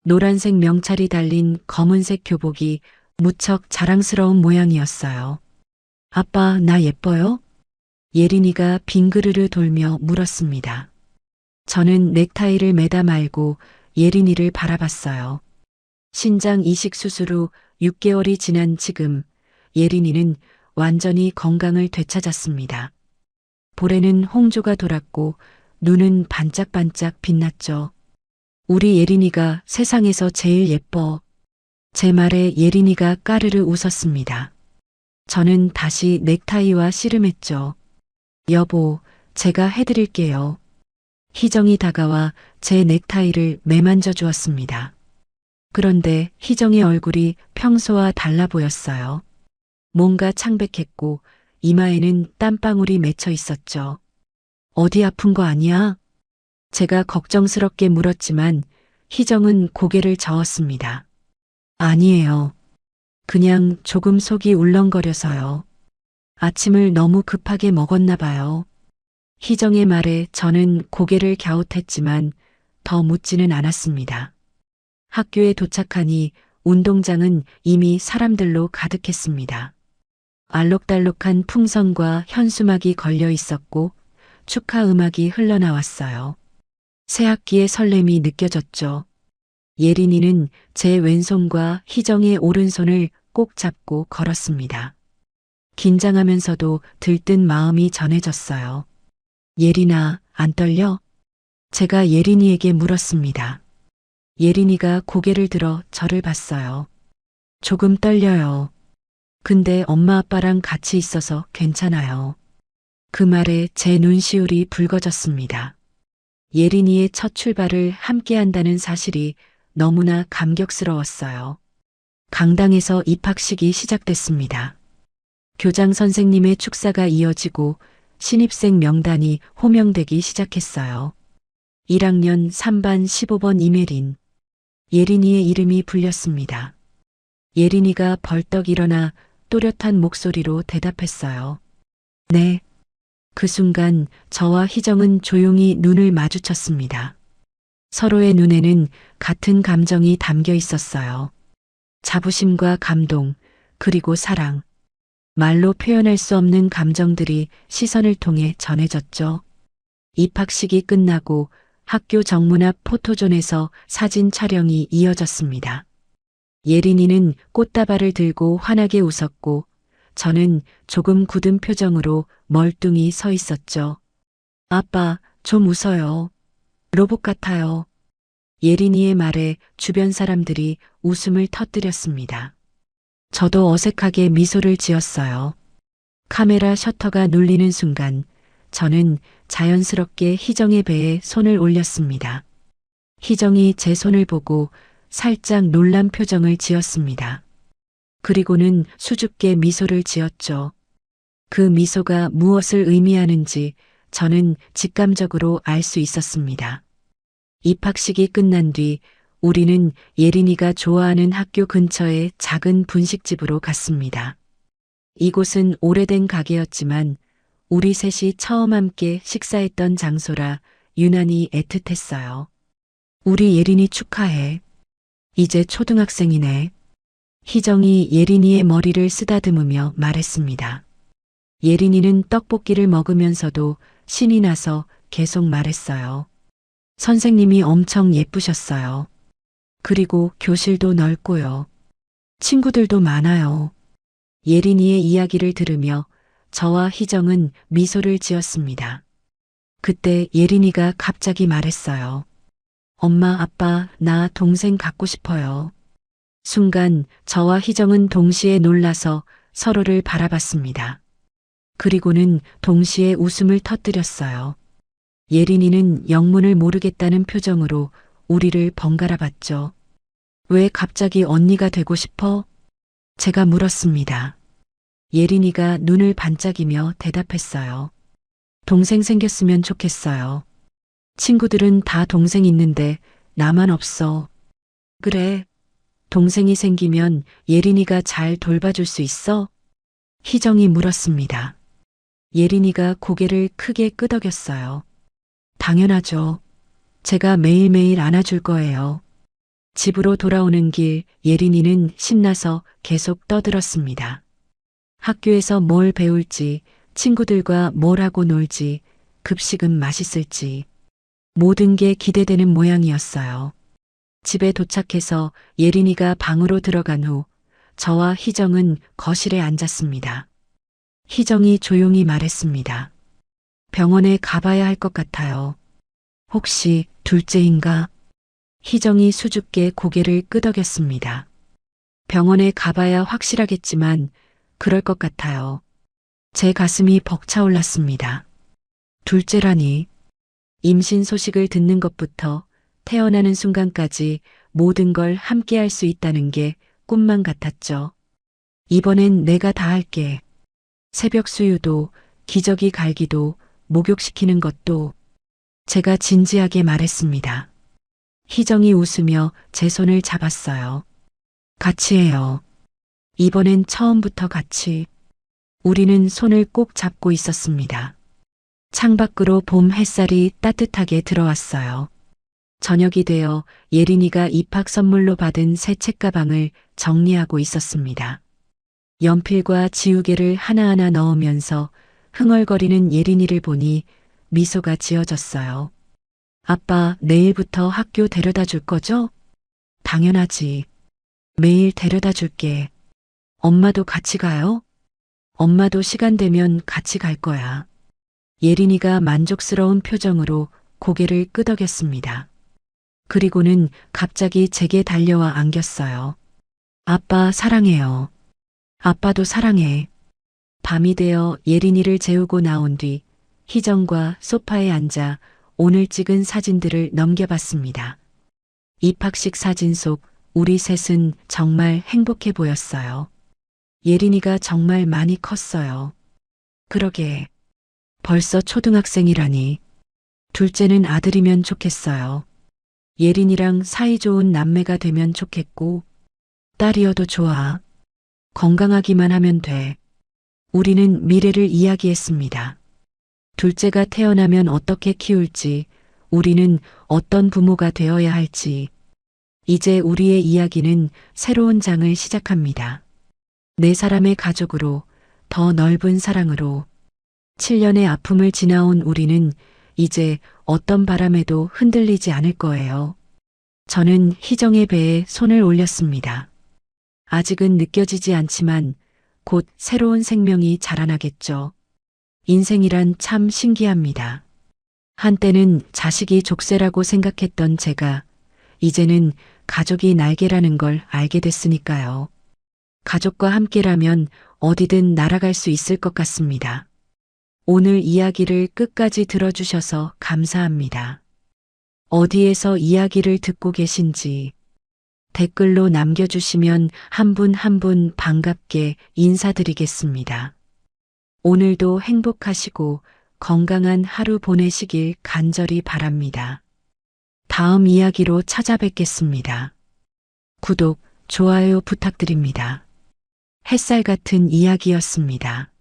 B: 노란색 명찰이 달린 검은색 교복이 무척 자랑스러운 모양이었어요. 아빠, 나 예뻐요? 예린이가 빙그르르 돌며 물었습니다. 저는 넥타이를 매다 말고 예린이를 바라봤어요. 신장 이식 수술 후 6개월이 지난 지금 예린이는 완전히 건강을 되찾았습니다. 볼에는 홍조가 돌았고 눈은 반짝반짝 빛났죠. 우리 예린이가 세상에서 제일 예뻐. 제 말에 예린이가 까르르 웃었습니다. 저는 다시 넥타이와 씨름했죠. 여보, 제가 해드릴게요. 희정이 다가와 제 넥타이를 매만져 주었습니다. 그런데 희정의 얼굴이 평소와 달라 보였어요. 뭔가 창백했고 이마에는 땀방울이 맺혀 있었죠. 어디 아픈 거 아니야? 제가 걱정스럽게 물었지만 희정은 고개를 저었습니다. 아니에요. 그냥 조금 속이 울렁거려서요. 아침을 너무 급하게 먹었나 봐요. 희정의 말에 저는 고개를 갸웃했지만 더 묻지는 않았습니다. 학교에 도착하니 운동장은 이미 사람들로 가득했습니다. 알록달록한 풍선과 현수막이 걸려 있었고 축하 음악이 흘러나왔어요. 새 학기의 설렘이 느껴졌죠. 예린이는 제 왼손과 희정의 오른손을 꼭 잡고 걸었습니다. 긴장하면서도 들뜬 마음이 전해졌어요. 예린아, 안 떨려? 제가 예린이에게 물었습니다. 예린이가 고개를 들어 저를 봤어요. 조금 떨려요. 근데 엄마 아빠랑 같이 있어서 괜찮아요. 그 말에 제 눈시울이 붉어졌습니다. 예린이의 첫 출발을 함께 한다는 사실이 너무나 감격스러웠어요. 강당에서 입학식이 시작됐습니다. 교장 선생님의 축사가 이어지고 신입생 명단이 호명되기 시작했어요. 1학년 3반 15번 이메린. 예린이의 이름이 불렸습니다. 예린이가 벌떡 일어나 또렷한 목소리로 대답했어요. 네. 그 순간 저와 희정은 조용히 눈을 마주쳤습니다. 서로의 눈에는 같은 감정이 담겨 있었어요. 자부심과 감동, 그리고 사랑. 말로 표현할 수 없는 감정들이 시선을 통해 전해졌죠. 입학식이 끝나고 학교 정문 앞 포토존에서 사진 촬영이 이어졌습니다. 예린이는 꽃다발을 들고 환하게 웃었고 저는 조금 굳은 표정으로 멀뚱히 서 있었죠. 아빠, 좀 웃어요. 로봇 같아요. 예린이의 말에 주변 사람들이 웃음을 터뜨렸습니다. 저도 어색하게 미소를 지었어요. 카메라 셔터가 눌리는 순간 저는 자연스럽게 희정의 배에 손을 올렸습니다. 희정이 제 손을 보고 살짝 놀란 표정을 지었습니다. 그리고는 수줍게 미소를 지었죠. 그 미소가 무엇을 의미하는지 저는 직감적으로 알 수 있었습니다. 입학식이 끝난 뒤 우리는 예린이가 좋아하는 학교 근처의 작은 분식집으로 갔습니다. 이곳은 오래된 가게였지만 우리 셋이 처음 함께 식사했던 장소라 유난히 애틋했어요. 우리 예린이 축하해. 이제 초등학생이네. 희정이 예린이의 머리를 쓰다듬으며 말했습니다. 예린이는 떡볶이를 먹으면서도 신이 나서 계속 말했어요. 선생님이 엄청 예쁘셨어요. 그리고 교실도 넓고요. 친구들도 많아요. 예린이의 이야기를 들으며 저와 희정은 미소를 지었습니다. 그때 예린이가 갑자기 말했어요. 엄마, 아빠, 나 동생 갖고 싶어요. 순간 저와 희정은 동시에 놀라서 서로를 바라봤습니다. 그리고는 동시에 웃음을 터뜨렸어요. 예린이는 영문을 모르겠다는 표정으로 우리를 번갈아 봤죠. 왜 갑자기 언니가 되고 싶어? 제가 물었습니다. 예린이가 눈을 반짝이며 대답했어요. 동생 생겼으면 좋겠어요. 친구들은 다 동생 있는데 나만 없어. 그래. 동생이 생기면 예린이가 잘 돌봐줄 수 있어? 희정이 물었습니다. 예린이가 고개를 크게 끄덕였어요. 당연하죠. 제가 매일매일 안아줄 거예요. 집으로 돌아오는 길 예린이는 신나서 계속 떠들었습니다. 학교에서 뭘 배울지, 친구들과 뭘 하고 놀지, 급식은 맛있을지. 모든 게 기대되는 모양이었어요. 집에 도착해서 예린이가 방으로 들어간 후 저와 희정은 거실에 앉았습니다. 희정이 조용히 말했습니다. 병원에 가봐야 할 것 같아요. 혹시 둘째인가? 희정이 수줍게 고개를 끄덕였습니다. 병원에 가봐야 확실하겠지만 그럴 것 같아요. 제 가슴이 벅차올랐습니다. 둘째라니. 임신 소식을 듣는 것부터 태어나는 순간까지 모든 걸 함께 할 수 있다는 게 꿈만 같았죠. 이번엔 내가 다 할게. 새벽 수유도, 기저귀 갈기도, 목욕시키는 것도. 제가 진지하게 말했습니다. 희정이 웃으며 제 손을 잡았어요. 같이 해요. 이번엔 처음부터 같이. 우리는 손을 꼭 잡고 있었습니다. 창밖으로 봄 햇살이 따뜻하게 들어왔어요. 저녁이 되어 예린이가 입학 선물로 받은 새 책가방을 정리하고 있었습니다. 연필과 지우개를 하나하나 넣으면서 흥얼거리는 예린이를 보니 미소가 지어졌어요. 아빠, 내일부터 학교 데려다 줄 거죠? 당연하지. 매일 데려다 줄게. 엄마도 같이 가요? 엄마도 시간 되면 같이 갈 거야. 예린이가 만족스러운 표정으로 고개를 끄덕였습니다. 그리고는 갑자기 제게 달려와 안겼어요. 아빠 사랑해요. 아빠도 사랑해. 밤이 되어 예린이를 재우고 나온 뒤 희정과 소파에 앉아 오늘 찍은 사진들을 넘겨봤습니다. 입학식 사진 속 우리 셋은 정말 행복해 보였어요. 예린이가 정말 많이 컸어요. 그러게. 벌써 초등학생이라니. 둘째는 아들이면 좋겠어요. 예린이랑 사이좋은 남매가 되면 좋겠고, 딸이어도 좋아. 건강하기만 하면 돼. 우리는 미래를 이야기했습니다. 둘째가 태어나면 어떻게 키울지, 우리는 어떤 부모가 되어야 할지. 이제 우리의 이야기는 새로운 장을 시작합니다. 네 사람의 가족으로, 더 넓은 사랑으로. 7년의 아픔을 지나온 우리는 이제 어떤 바람에도 흔들리지 않을 거예요. 저는 희정의 배에 손을 올렸습니다. 아직은 느껴지지 않지만 곧 새로운 생명이 자라나겠죠. 인생이란 참 신기합니다. 한때는 자식이 족쇄라고 생각했던 제가 이제는 가족이 날개라는 걸 알게 됐으니까요. 가족과 함께라면 어디든 날아갈 수 있을 것 같습니다. 오늘 이야기를 끝까지 들어주셔서 감사합니다. 어디에서 이야기를 듣고 계신지 댓글로 남겨주시면 한 분 한 분 반갑게 인사드리겠습니다. 오늘도 행복하시고 건강한 하루 보내시길 간절히 바랍니다. 다음 이야기로 찾아뵙겠습니다. 구독, 좋아요 부탁드립니다. 햇살 같은 이야기였습니다.